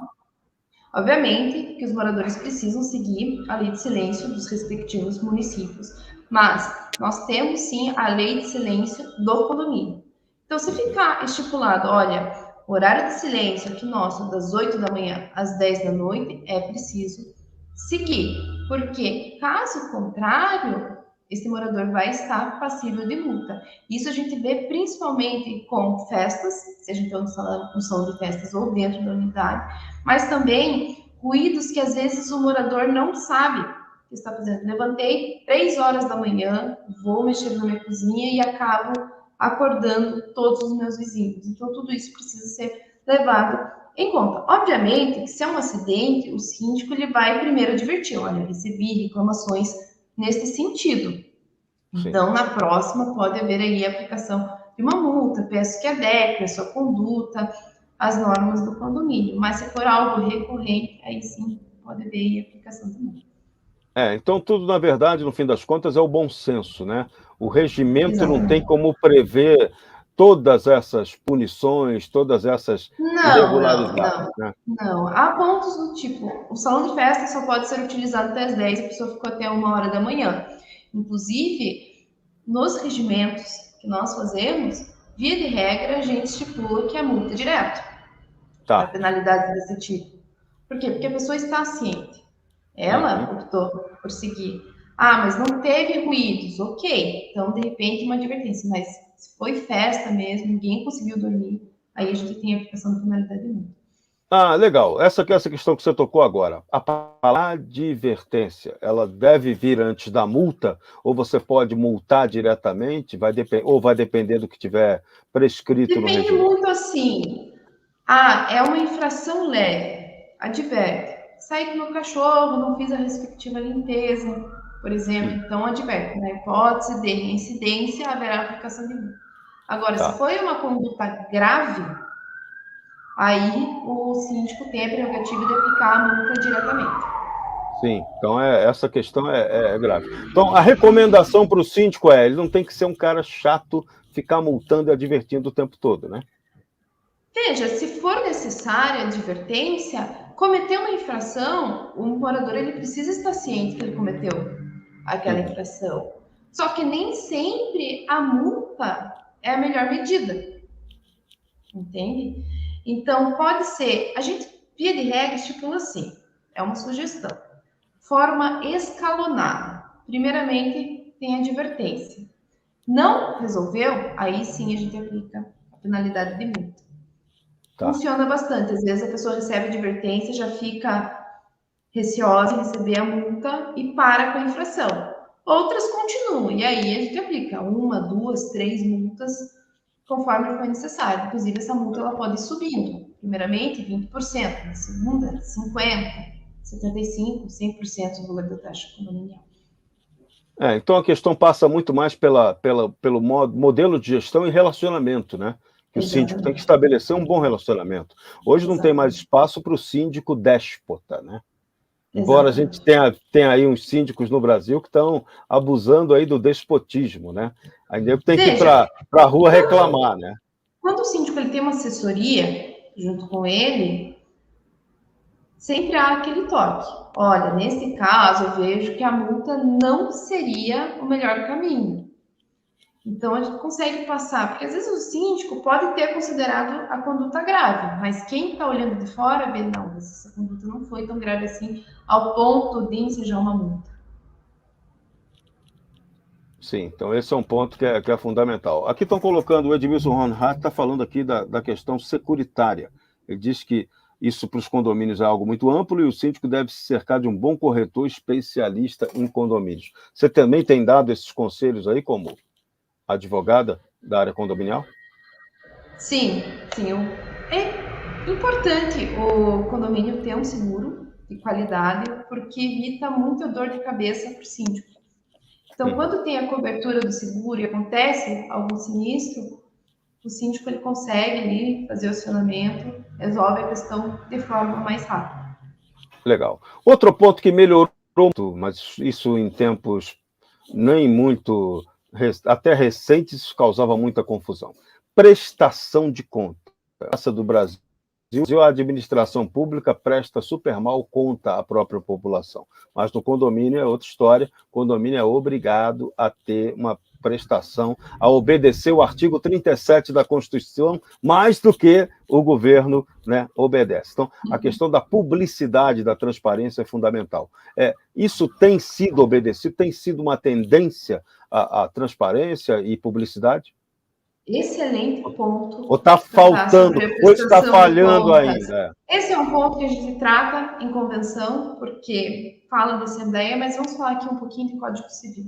Obviamente que os moradores precisam seguir a lei de silêncio dos respectivos municípios, mas nós temos sim a lei de silêncio do condomínio. Então, se ficar estipulado, olha, o horário de silêncio aqui nosso, das 8 da manhã às 10 da noite, é preciso seguir, porque caso contrário, esse morador vai estar passível de multa. Isso a gente vê principalmente com festas, seja então no salão de festas ou dentro da unidade, mas também ruídos que às vezes o morador não sabe que está fazendo. Levantei 3 horas da manhã, vou mexer na minha cozinha e acabo acordando todos os meus vizinhos. Então tudo isso precisa ser levado em conta. Obviamente que se é um acidente, o síndico ele vai primeiro advertir, olha, recebi reclamações nesse sentido. Sim. Então, na próxima, pode haver aí a aplicação de uma multa, peço que adeque a sua conduta às normas do condomínio. Mas se for algo recorrente, aí sim pode haver aí a aplicação de multa. Então tudo, na verdade, no fim das contas, é o bom senso, né? O regimento não tem como prever todas essas punições, todas essas irregularidades. Não. Há pontos do tipo, o salão de festa só pode ser utilizado até as 10, a pessoa ficou até 1h da manhã. Inclusive, nos regimentos que nós fazemos, via de regra, a gente estipula que é multa direto. Para penalidades desse tipo. Por quê? Porque a pessoa está ciente. Ela optou por seguir. Mas não teve ruídos. Ok. Então, de repente, uma advertência. Mas se foi festa mesmo, ninguém conseguiu dormir, aí a gente tem a aplicação da penalidade de multa. Legal. Essa questão que você tocou agora. A palavra advertência, ela deve vir antes da multa? Ou você pode multar diretamente? Ou vai depender do que tiver prescrito no regime? Depende muito assim. É uma infração leve. Adverte. Saí com o meu cachorro, não fiz a respectiva limpeza, por exemplo. Então, adverte. Na hipótese de reincidência, haverá aplicação de multa. Agora, se foi uma conduta grave, aí o síndico tem a prerrogativa de aplicar a multa diretamente. Sim, então essa questão é grave. Então, a recomendação para o síndico ele não tem que ser um cara chato, ficar multando e advertindo o tempo todo, né? Veja, se for necessária a advertência, cometer uma infração, o morador ele precisa estar ciente que ele cometeu aquela infração. Só que nem sempre a multa é a melhor medida. Entende? Então, pode ser... A gente, via de regra, estipula assim. É uma sugestão. Forma escalonada. Primeiramente, tem advertência. Não resolveu? Aí sim a gente aplica a penalidade de multa. Funciona bastante. Às vezes a pessoa recebe advertência, já fica receosa em receber a multa e para com a infração. Outras continuam, e aí a gente aplica 1, 2, 3 multas, conforme for necessário. Inclusive, essa multa ela pode ir subindo. Primeiramente, 20%, na segunda, 50%, 75%, 100% do valor da taxa condominial. Então a questão passa muito mais pelo modelo de gestão e relacionamento, né? Que o síndico tem que estabelecer um bom relacionamento. Hoje não tem mais espaço para o síndico déspota, né? Embora a gente tenha aí uns síndicos no Brasil que estão abusando aí do despotismo, né? Aí tem que ir para a rua reclamar, né? Quando o síndico ele tem uma assessoria junto com ele, sempre há aquele toque. Olha, nesse caso, eu vejo que a multa não seria o melhor caminho. Então, a gente consegue passar, porque às vezes o síndico pode ter considerado a conduta grave, mas quem está olhando de fora vê, não, essa conduta não foi tão grave assim, ao ponto de ensejar uma multa. Sim, então esse é um ponto que é fundamental. Aqui estão colocando, o Edmilson Ronhardt está falando aqui da questão securitária. Ele diz que isso para os condomínios é algo muito amplo e o síndico deve se cercar de um bom corretor especialista em condomínios. Você também tem dado esses conselhos aí como advogada da área condominial? Sim, sim. É importante o condomínio ter um seguro de qualidade, porque evita muita dor de cabeça para o síndico. Então, quando tem a cobertura do seguro e acontece algum sinistro, o síndico ele consegue ali fazer o acionamento, resolve a questão de forma mais rápida. Legal. Outro ponto que melhorou muito, mas isso em tempos nem muito, até recentes, causava muita confusão. Prestação de conta. Essa do Brasil, a administração pública presta super mal conta à própria população. Mas no condomínio é outra história. O condomínio é obrigado a ter uma prestação, a obedecer o artigo 37 da Constituição, mais do que o governo, né, obedece. Então, a questão da publicidade, da transparência é fundamental. Isso tem sido obedecido, tem sido uma tendência à transparência e publicidade? Excelente ponto. Ou está faltando, ou está falhando ainda? Esse é um ponto que a gente trata em convenção, porque fala da Assembleia, mas vamos falar aqui um pouquinho de Código Civil.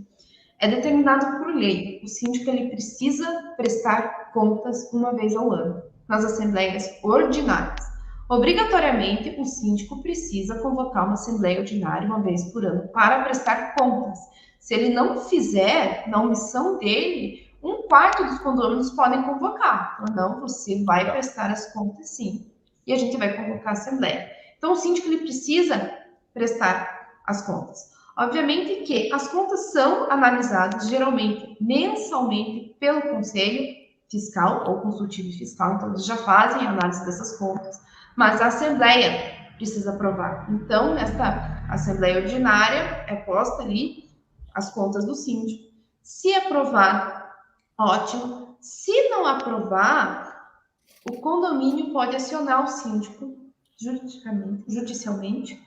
É determinado por lei. O síndico ele precisa prestar contas uma vez ao ano, nas assembleias ordinárias. Obrigatoriamente, o síndico precisa convocar uma assembleia ordinária uma vez por ano para prestar contas. Se ele não fizer, na omissão dele, 1/4 dos condôminos podem convocar. Ou não, você vai prestar as contas sim. E a gente vai convocar a assembleia. Então, o síndico ele precisa prestar as contas. Obviamente que as contas são analisadas, geralmente, mensalmente, pelo Conselho Fiscal ou Consultivo Fiscal, então eles já fazem a análise dessas contas, mas a Assembleia precisa aprovar. Então, nesta Assembleia Ordinária, é posta ali as contas do síndico. Se aprovar, ótimo. Se não aprovar, o condomínio pode acionar o síndico judicialmente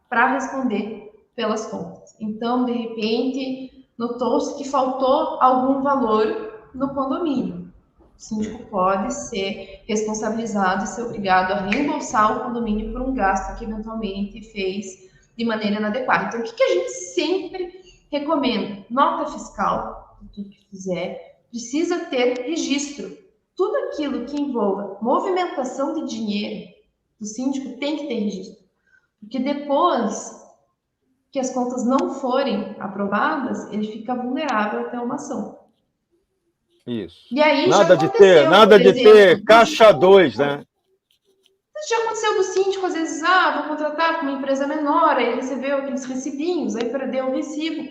para responder pelas contas. Então, de repente, notou-se que faltou algum valor no condomínio. O síndico pode ser responsabilizado e ser obrigado a reembolsar o condomínio por um gasto que eventualmente fez de maneira inadequada. Então, o que a gente sempre recomenda? Nota fiscal, tudo que fizer, precisa ter registro. Tudo aquilo que envolva movimentação de dinheiro do síndico tem que ter registro. Porque depois que as contas não forem aprovadas, ele fica vulnerável até uma ação. Isso. E aí nada de ter caixa 2, né? Já aconteceu do síndico, às vezes, vou contratar com uma empresa menor, aí recebeu aqueles recibinhos, aí perdeu o recibo.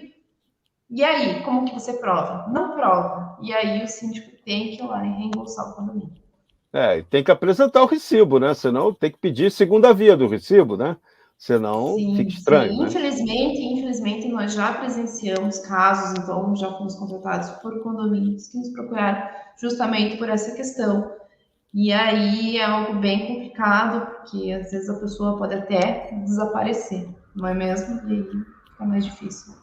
E aí, como que você prova? Não prova. E aí o síndico tem que ir lá e reembolsar o condomínio. Tem que apresentar o recibo, né? Senão tem que pedir segunda via do recibo, né? Senão fica estranho. Sim. Né? Infelizmente, nós já presenciamos casos, então já fomos contratados por condomínios que nos procuraram justamente por essa questão. E aí é algo bem complicado, porque às vezes a pessoa pode até desaparecer, não é mesmo? E aí fica mais difícil.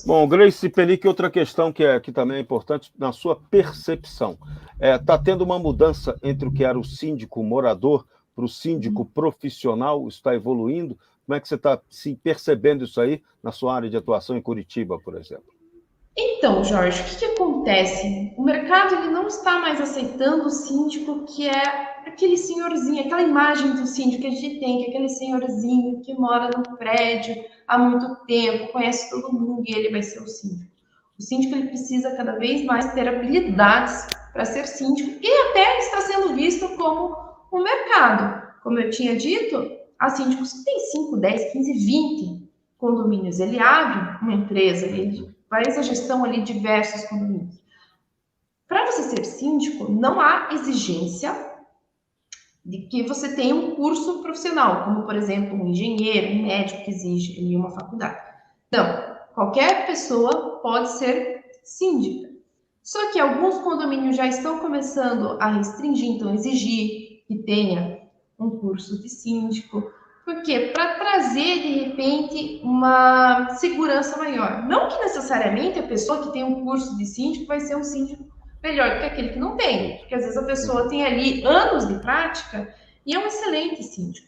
Bom, Grace Pelic, outra questão que também é importante, na sua percepção. Está tendo uma mudança entre o que era o síndico morador para o síndico profissional? Está evoluindo? Como é que você está se percebendo isso aí na sua área de atuação em Curitiba, por exemplo? Então, Jorge, o que acontece? O mercado ele não está mais aceitando o síndico que é aquele senhorzinho, aquela imagem do síndico que a gente tem, que é aquele senhorzinho que mora no prédio há muito tempo, conhece todo mundo e ele vai ser o síndico. O síndico ele precisa cada vez mais ter habilidades para ser síndico e até está sendo visto como um mercado. Como eu tinha dito, há síndicos que têm 5, 10, 15, 20 condomínios. Ele abre uma empresa, ele faz a gestão ali de diversos condomínios. Para você ser síndico, não há exigência de que você tenha um curso profissional, como, por exemplo, um engenheiro, um médico que exige ali uma faculdade. Não, qualquer pessoa pode ser síndica. Só que alguns condomínios já estão começando a restringir, então exigir que tenha um curso de síndico, Por quê? Para trazer, de repente, uma segurança maior. Não que necessariamente a pessoa que tem um curso de síndico vai ser um síndico melhor do que aquele que não tem, porque às vezes a pessoa tem ali anos de prática e é um excelente síndico.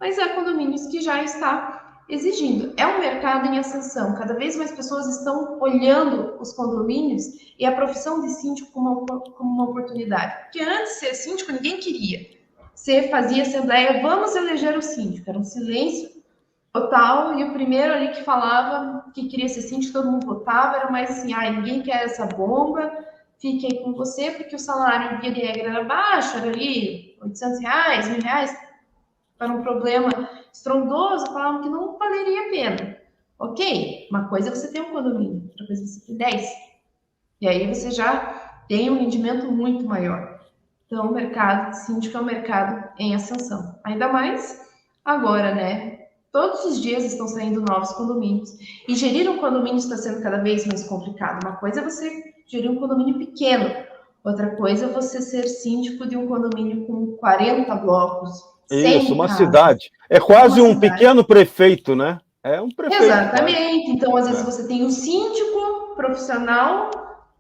Mas há condomínios que já está exigindo. É um mercado em ascensão. Cada vez mais pessoas estão olhando os condomínios e a profissão de síndico como uma oportunidade. Porque antes, ser síndico, ninguém queria. Você fazia assembleia, vamos eleger o síndico. Era um silêncio total, e o primeiro ali que falava que queria ser síndico, todo mundo votava, era mais assim, ninguém quer essa bomba, fique aí com você, porque o salário, via de regra, era baixo, era ali R$800, R$1.000, para um problema estrondoso, falavam que não valeria a pena. Ok, uma coisa é você ter um condomínio, outra coisa é você ter 10. E aí você já tem um rendimento muito maior. Então, o mercado de síndico é um mercado em ascensão. Ainda mais agora, né? Todos os dias estão saindo novos condomínios. E gerir um condomínio está sendo cada vez mais complicado. Uma coisa é você gerir um condomínio pequeno. Outra coisa é você ser síndico de um condomínio com 40 blocos. Isso, uma cidade. É quase um pequeno prefeito, né? É um prefeito. Exatamente. Então, às vezes, você tem um síndico profissional,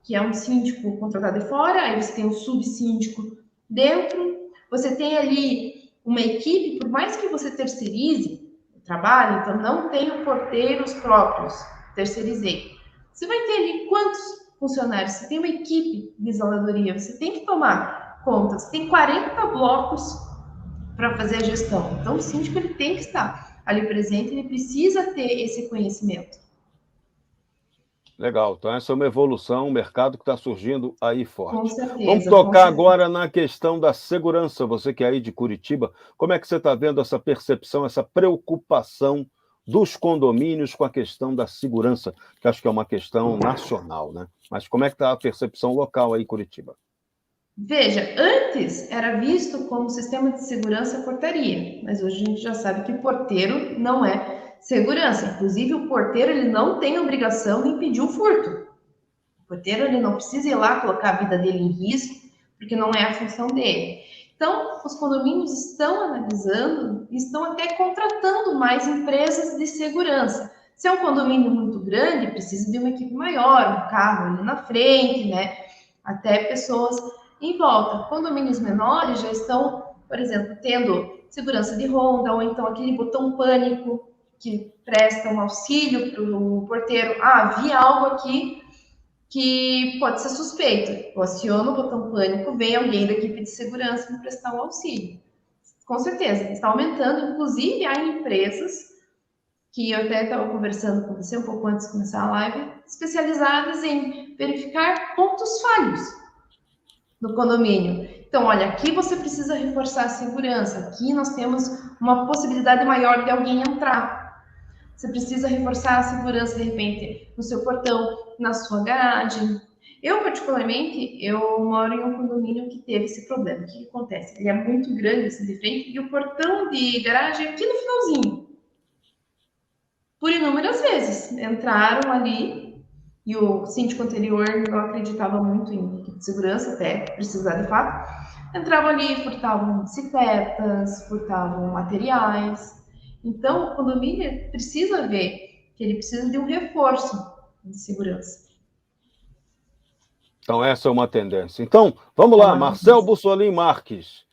que é um síndico contratado de fora, aí você tem um subsíndico dentro, você tem ali uma equipe, por mais que você terceirize o trabalho, então não tenho porteiros próprios, terceirizei. Você vai ter ali quantos funcionários? Você tem uma equipe de zeladoria, você tem que tomar conta, você tem 40 blocos para fazer a gestão. Então, o síndico ele tem que estar ali presente, ele precisa ter esse conhecimento. Legal, então essa é uma evolução, um mercado que está surgindo aí forte. Com certeza. Vamos tocar agora na questão da segurança. Você que é aí de Curitiba, como é que você está vendo essa percepção, essa preocupação dos condomínios com a questão da segurança, que acho que é uma questão nacional, né? Mas como é que está a percepção local aí em Curitiba? Veja, antes era visto como sistema de segurança portaria, mas hoje a gente já sabe que porteiro não é segurança. Inclusive, o porteiro ele não tem obrigação de impedir o furto. O porteiro ele não precisa ir lá colocar a vida dele em risco, porque não é a função dele. Então, os condomínios estão analisando e estão até contratando mais empresas de segurança. Se é um condomínio muito grande, precisa de uma equipe maior, um carro ali na frente, né? Até pessoas em volta. Condomínios menores já estão, por exemplo, tendo segurança de ronda, ou então aquele botão pânico que presta um auxílio para o porteiro. Havia algo aqui que pode ser suspeito. Eu aciono o botão pânico, vem alguém da equipe de segurança me prestar um auxílio. Com certeza, está aumentando. Inclusive, há empresas que eu até estava conversando com você um pouco antes de começar a live, especializadas em verificar pontos falhos no condomínio. Então, olha, aqui você precisa reforçar a segurança, aqui nós temos uma possibilidade maior de alguém entrar. Você precisa reforçar a segurança, de repente, no seu portão, na sua garagem. Eu, particularmente, eu moro em um condomínio que teve esse problema. O que acontece? Ele é muito grande, assim, de frente, e o portão de garagem é aqui no finalzinho. Por inúmeras vezes, entraram ali, e o síndico anterior não acreditava muito em equipe de segurança, até precisar de fato. Entravam ali, furtavam bicicletas, furtavam materiais. Então, o condomínio precisa ver que ele precisa de um reforço de segurança. Então, essa é uma tendência. Então, vamos lá, Marcel Bussolin Marques,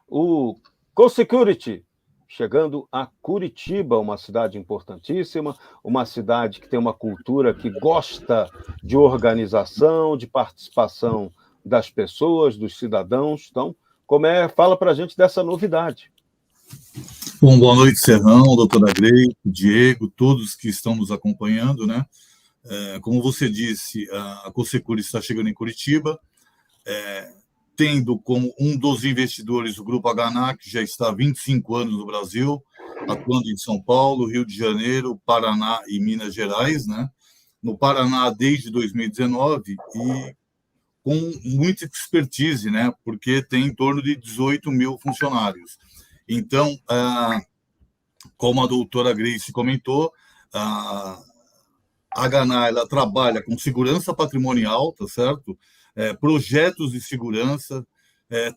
o CoSecurity, chegando a Curitiba, uma cidade importantíssima, uma cidade que tem uma cultura que gosta de organização, de participação das pessoas, dos cidadãos. Então, fala para a gente dessa novidade. Bom, boa noite, Serrão, doutora Grey, Diego, todos que estão nos acompanhando, né? Como você disse, a CoSecurity está chegando em Curitiba, tendo como um dos investidores o Grupo HNA, que já está há 25 anos no Brasil, atuando em São Paulo, Rio de Janeiro, Paraná e Minas Gerais, né? No Paraná desde 2019 e com muita expertise, né? Porque tem em torno de 18 mil funcionários. Então, como a doutora Grace comentou, a HNA ela trabalha com segurança patrimonial, tá certo? Projetos de segurança,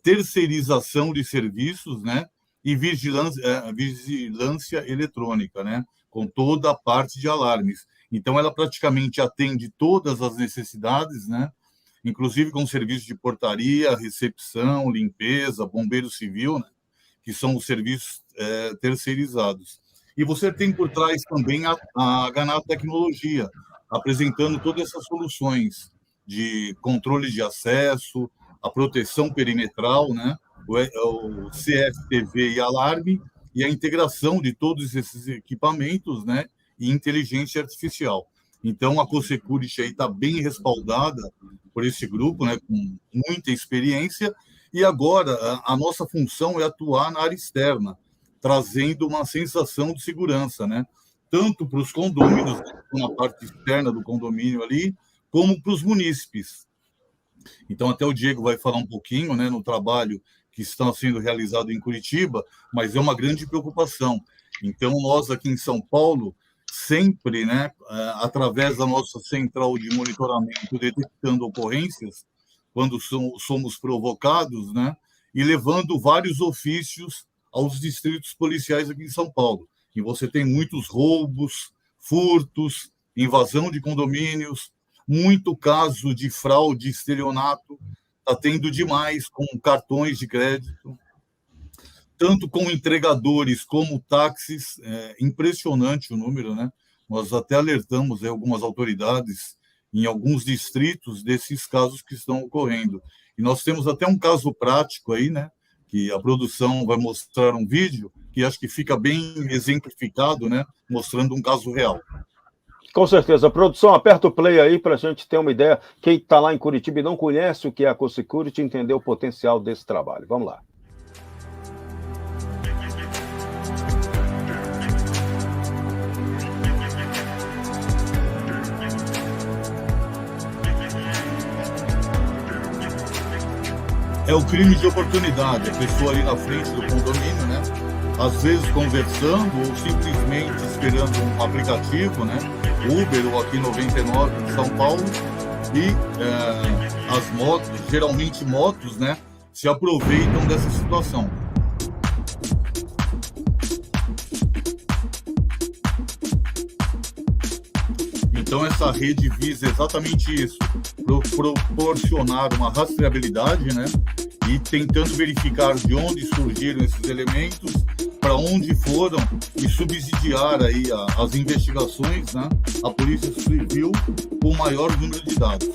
terceirização de serviços, né? e vigilância eletrônica, né? Com toda a parte de alarmes. Então, ela praticamente atende todas as necessidades, né? Inclusive com serviços de portaria, recepção, limpeza, bombeiro civil, né? Que são os serviços terceirizados. E você tem por trás também a Ganá Tecnologia, apresentando todas essas soluções de controle de acesso, a proteção perimetral, né? o CFTV e alarme, e a integração de todos esses equipamentos, né? E inteligência artificial. Então, a CoSecurity está bem respaldada por esse grupo, né? Com muita experiência, e agora a nossa função é atuar na área externa, trazendo uma sensação de segurança, né? Tanto para os condôminos, na parte externa do condomínio ali, como para os munícipes. Então, até o Diego vai falar um pouquinho, né, no trabalho que está sendo realizado em Curitiba, mas é uma grande preocupação. Então, nós aqui em São Paulo, sempre, né, através da nossa central de monitoramento, detectando ocorrências, quando somos provocados, né, e levando vários ofícios aos distritos policiais aqui em São Paulo. E você tem muitos roubos, furtos, invasão de condomínios, muito caso de fraude, estelionato, está tendo demais com cartões de crédito, tanto com entregadores como táxis, impressionante o número, né? Nós até alertamos algumas autoridades em alguns distritos desses casos que estão ocorrendo. E nós temos até um caso prático aí, né? Que a produção vai mostrar um vídeo que acho que fica bem exemplificado, né? Mostrando um caso real. Com certeza. Produção, aperta o play aí para a gente ter uma ideia. Quem está lá em Curitiba e não conhece o que é a CoSecurity, entender o potencial desse trabalho. Vamos lá. É o crime de oportunidade. A pessoa ali na frente do condomínio, né? Às vezes conversando ou simplesmente esperando um aplicativo, né? Uber ou aqui 99 em São Paulo, e as motos, geralmente motos, né? Se aproveitam dessa situação. Então, essa rede visa exatamente isso, proporcionar uma rastreabilidade, né? E tentando verificar de onde surgiram esses elementos, para onde foram, e subsidiar aí as investigações, né? A Polícia Civil com o maior número de dados.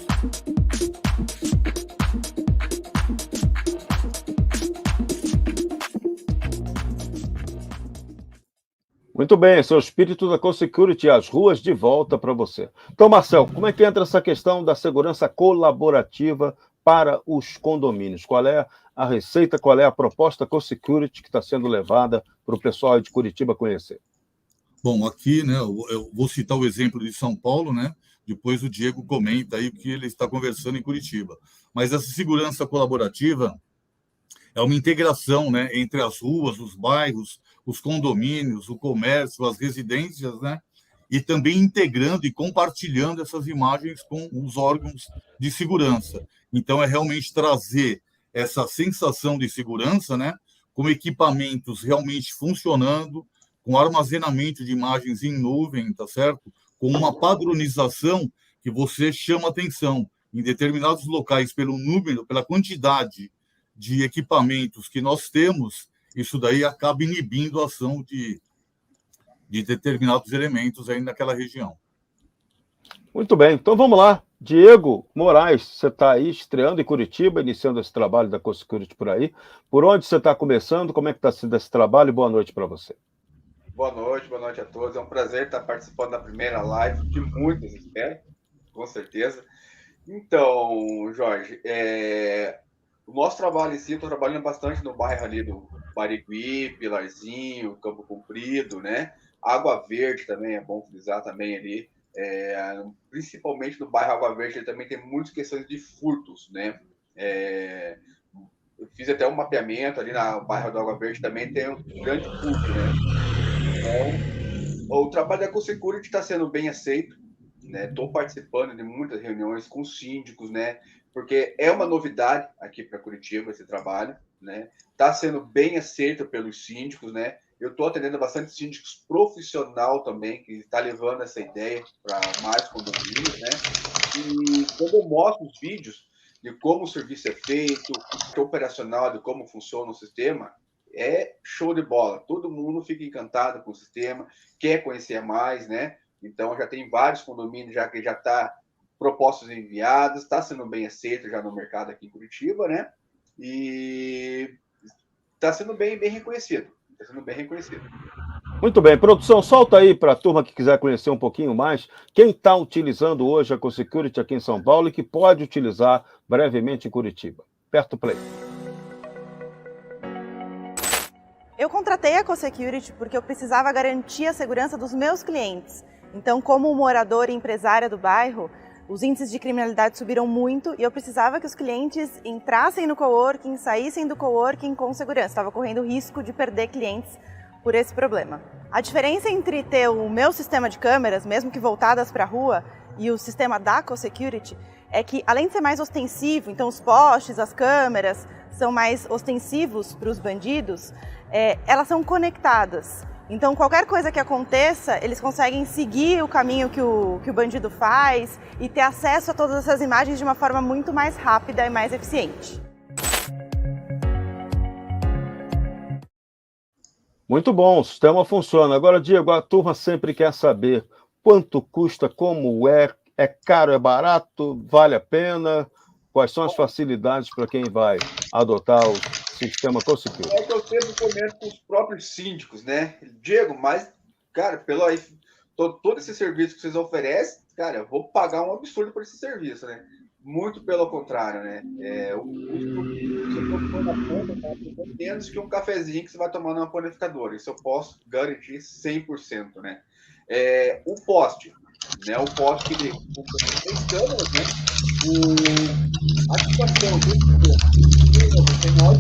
Muito bem, esse é o espírito da CoSecurity, as ruas de volta para você. Então, Marcel, como é que entra essa questão da segurança colaborativa para os condomínios? Qual é a receita, qual é a proposta CoSecurity que está sendo levada para o pessoal de Curitiba conhecer? Bom, aqui, né, eu vou citar o exemplo de São Paulo, né? Depois o Diego comenta aí o que ele está conversando em Curitiba. Mas essa segurança colaborativa é uma integração, né, entre as ruas, os bairros, os condomínios, o comércio, as residências, né? E também integrando e compartilhando essas imagens com os órgãos de segurança. Então, é realmente trazer essa sensação de segurança, né? Com equipamentos realmente funcionando, com armazenamento de imagens em nuvem, tá certo? Com uma padronização que você chama atenção em determinados locais pelo número, pela quantidade de equipamentos que nós temos, isso daí acaba inibindo a ação de determinados elementos aí naquela região. Muito bem, então vamos lá. Diego Moraes, você está aí estreando em Curitiba, iniciando esse trabalho da CoSecurity por aí. Por onde você está começando? Como é que está sendo esse trabalho? Boa noite para você. Boa noite a todos. É um prazer estar participando da primeira live, de muitas, espero, com certeza. Então, Jorge, o nosso trabalho em si, eu estou trabalhando bastante no bairro ali do Barigui, Pilarzinho, Campo Comprido, né? Água Verde também, é bom frisar também ali. Principalmente no bairro Água Verde, ele também tem muitas questões de furtos, né? Eu fiz até um mapeamento ali no bairro do Água Verde, também tem um grande furto, né? Então, o trabalho da CoSecurity está sendo bem aceito, né? Estou participando de muitas reuniões com síndicos, né? Porque é uma novidade aqui para Curitiba esse trabalho, né? Está sendo bem aceito pelos síndicos, né? Eu estou atendendo bastante síndicos profissional também, que está levando essa ideia para mais condomínios, né? E quando eu mostro os vídeos de como o serviço é feito, o operacional, de como funciona o sistema, é show de bola. Todo mundo fica encantado com o sistema, quer conhecer mais, né? Então, já tem vários condomínios já que já está propostas enviadas, está sendo bem aceito já no mercado aqui em Curitiba, né? E está sendo bem reconhecido. Está sendo bem reconhecido. Muito bem. Produção, solta aí para a turma que quiser conhecer um pouquinho mais quem está utilizando hoje a CoSecurity aqui em São Paulo e que pode utilizar brevemente em Curitiba. Aperta o play. Eu contratei a CoSecurity porque eu precisava garantir a segurança dos meus clientes. Então, como moradora e empresária do bairro, os índices de criminalidade subiram muito e eu precisava que os clientes entrassem no coworking, saíssem do coworking com segurança. Estava correndo risco de perder clientes por esse problema. A diferença entre ter o meu sistema de câmeras, mesmo que voltadas para a rua, e o sistema da CoSecurity, é que, além de ser mais ostensivo, então os postes, as câmeras são mais ostensivos para os bandidos, elas são conectadas. Então, qualquer coisa que aconteça, eles conseguem seguir o caminho que o bandido faz e ter acesso a todas essas imagens de uma forma muito mais rápida e mais eficiente. Muito bom, o sistema funciona. Agora, Diego, a turma sempre quer saber quanto custa, como é caro, é barato, vale a pena? Quais são as facilidades para quem vai adotar o sistema CoSecurity? É que eu sempre comento com os próprios síndicos, né? Diego, mas, cara, todo esse serviço que vocês oferecem, cara, eu vou pagar um absurdo por esse serviço, né? Muito pelo contrário, né? O custo que você for na ponta, tá? Menos que um cafezinho que você vai tomar numa panificadora. Isso eu posso garantir 100%, né? O poste, né? O poste que com 3 câmeras, né? A ativação do sistema,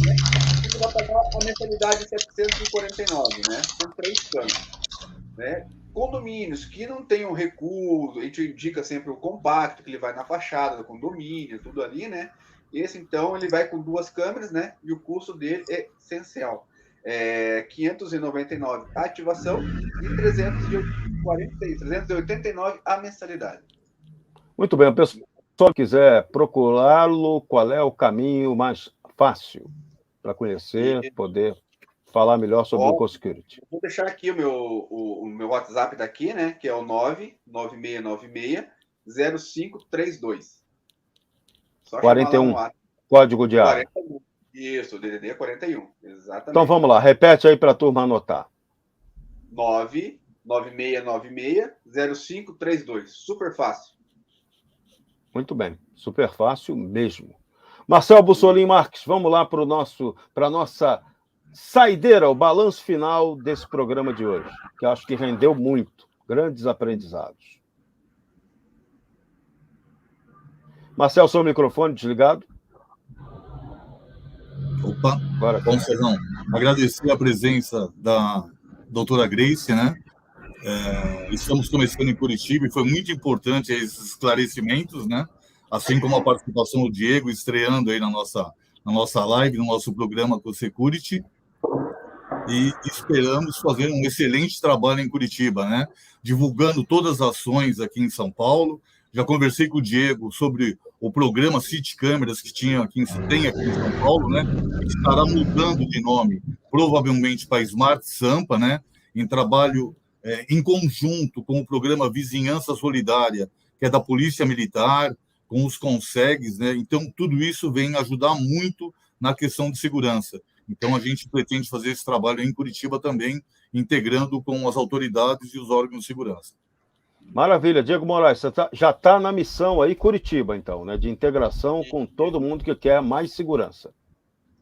né? Você vai pagar a mensalidade de 749, né? Com 3 câmeras, né? Condomínios que não tenham recurso, a gente indica sempre o compacto, que ele vai na fachada do condomínio, tudo ali, né? Esse, então, ele vai com 2 câmeras, né? E o custo dele é essencial. 599 a ativação e 389 a mensalidade. Muito bem, o pessoal que quiser procurá-lo, qual é o caminho mais fácil para conhecer, poder falar melhor sobre o CoSecurity? Vou deixar aqui o meu WhatsApp daqui, né? Que é o 99696-0532. Só 41, código de área. 41. Isso, o DDD é 41, exatamente. Então vamos lá, repete aí para a turma anotar. 99696-0532. Super fácil. Muito bem, super fácil mesmo. Marcel Bussolini Marques, vamos lá para a nossa saideira, o balanço final desse programa de hoje, que eu acho que rendeu muito, grandes aprendizados. Marcel, seu microfone desligado. Opa, Agora, bom, Serrão, agradecer a presença da doutora Grace, né? Estamos começando em Curitiba e foi muito importante esses esclarecimentos, né? Assim como a participação do Diego estreando aí na nossa live, no nosso programa CoSecurity. E esperamos fazer um excelente trabalho em Curitiba, né? Divulgando todas as ações aqui em São Paulo. Já conversei com o Diego sobre o programa City Câmeras que tem aqui em São Paulo, né? Que estará mudando de nome, provavelmente para Smart Sampa, né? Em trabalho em conjunto com o programa Vizinhança Solidária, que é da Polícia Militar, com os CONSEGs, né? Então, tudo isso vem ajudar muito na questão de segurança. Então, a gente pretende fazer esse trabalho em Curitiba também, integrando com as autoridades e os órgãos de segurança. Maravilha. Diego Moraes, você já está na missão aí, Curitiba, então, né? De integração com todo mundo que quer mais segurança.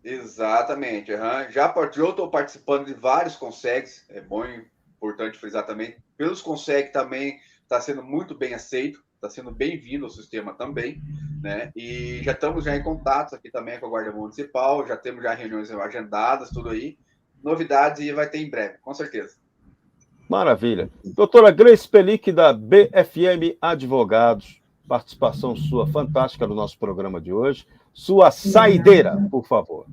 Exatamente. Já estou participando de vários CONSEGs, é bom e importante frisar também. Pelos CONSEG também está sendo muito bem aceito, está sendo bem-vindo ao sistema também, né? E já estamos em contatos aqui também com a Guarda Municipal, já temos reuniões agendadas, tudo aí. Novidades e vai ter em breve, com certeza. Maravilha. Doutora Grace Pelic, da BFM Advogados, participação sua fantástica no nosso programa de hoje. Sua saideira, por favor.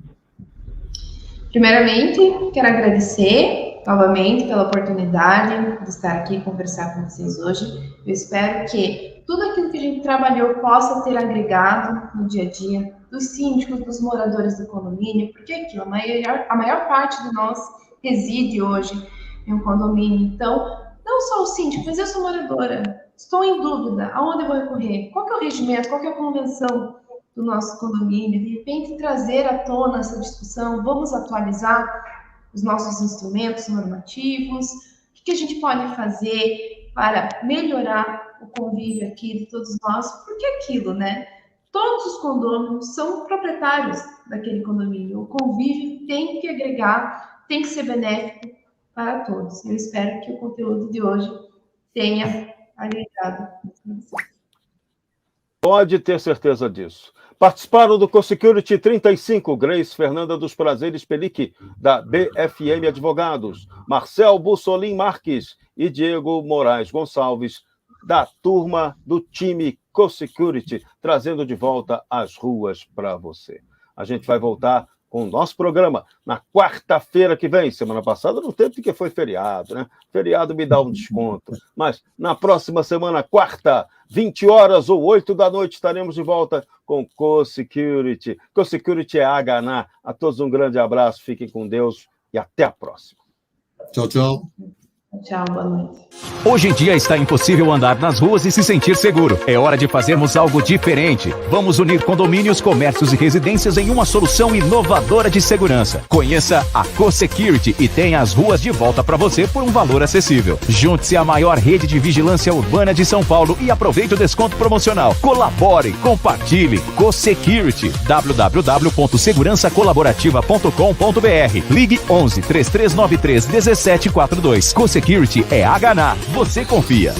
Primeiramente, quero agradecer novamente pela oportunidade de estar aqui e conversar com vocês hoje. Eu espero que tudo aquilo que a gente trabalhou possa ter agregado no dia a dia dos síndicos, dos moradores do condomínio, porque aquilo, a maior parte de nós reside hoje em um condomínio. Então, não só o síndico, mas eu sou moradora, estou em dúvida, aonde eu vou recorrer? Qual que é o regimento, qual que é a convenção do nosso condomínio? De repente, trazer à tona essa discussão, vamos atualizar os nossos instrumentos normativos, o que a gente pode fazer para melhorar o convívio aqui de todos nós, porque aquilo, né? Todos os condôminos são proprietários daquele condomínio, o convívio tem que agregar, tem que ser benéfico para todos. Eu espero que o conteúdo de hoje tenha agregado. Pode ter certeza disso. Participaram do CoSecurity 35, Grace Fernanda dos Prazeres Pelic, da BFM Advogados, Marcel Bussolin Marques e Diego Moraes Gonçalves, da turma do time CoSecurity, trazendo de volta as ruas para você. A gente vai voltar com o nosso programa na quarta-feira que vem. Semana passada não teve porque foi feriado, né? Feriado me dá um desconto. Mas na próxima semana, quarta, 20 horas ou 8 da noite, estaremos de volta com CoSecurity. CoSecurity é Haganá. A todos um grande abraço, fiquem com Deus e até a próxima. Tchau, tchau. Tchau, boa noite. Hoje em dia está impossível andar nas ruas e se sentir seguro. É hora de fazermos algo diferente. Vamos unir condomínios, comércios e residências em uma solução inovadora de segurança. Conheça a CoSecurity e tenha as ruas de volta para você por um valor acessível. Junte-se à maior rede de vigilância urbana de São Paulo e aproveite o desconto promocional. Colabore, compartilhe. CoSecurity. www.segurançacolaborativa.com.br. Ligue 11 3393 1742. CoSecurity é Haganá. Você confia.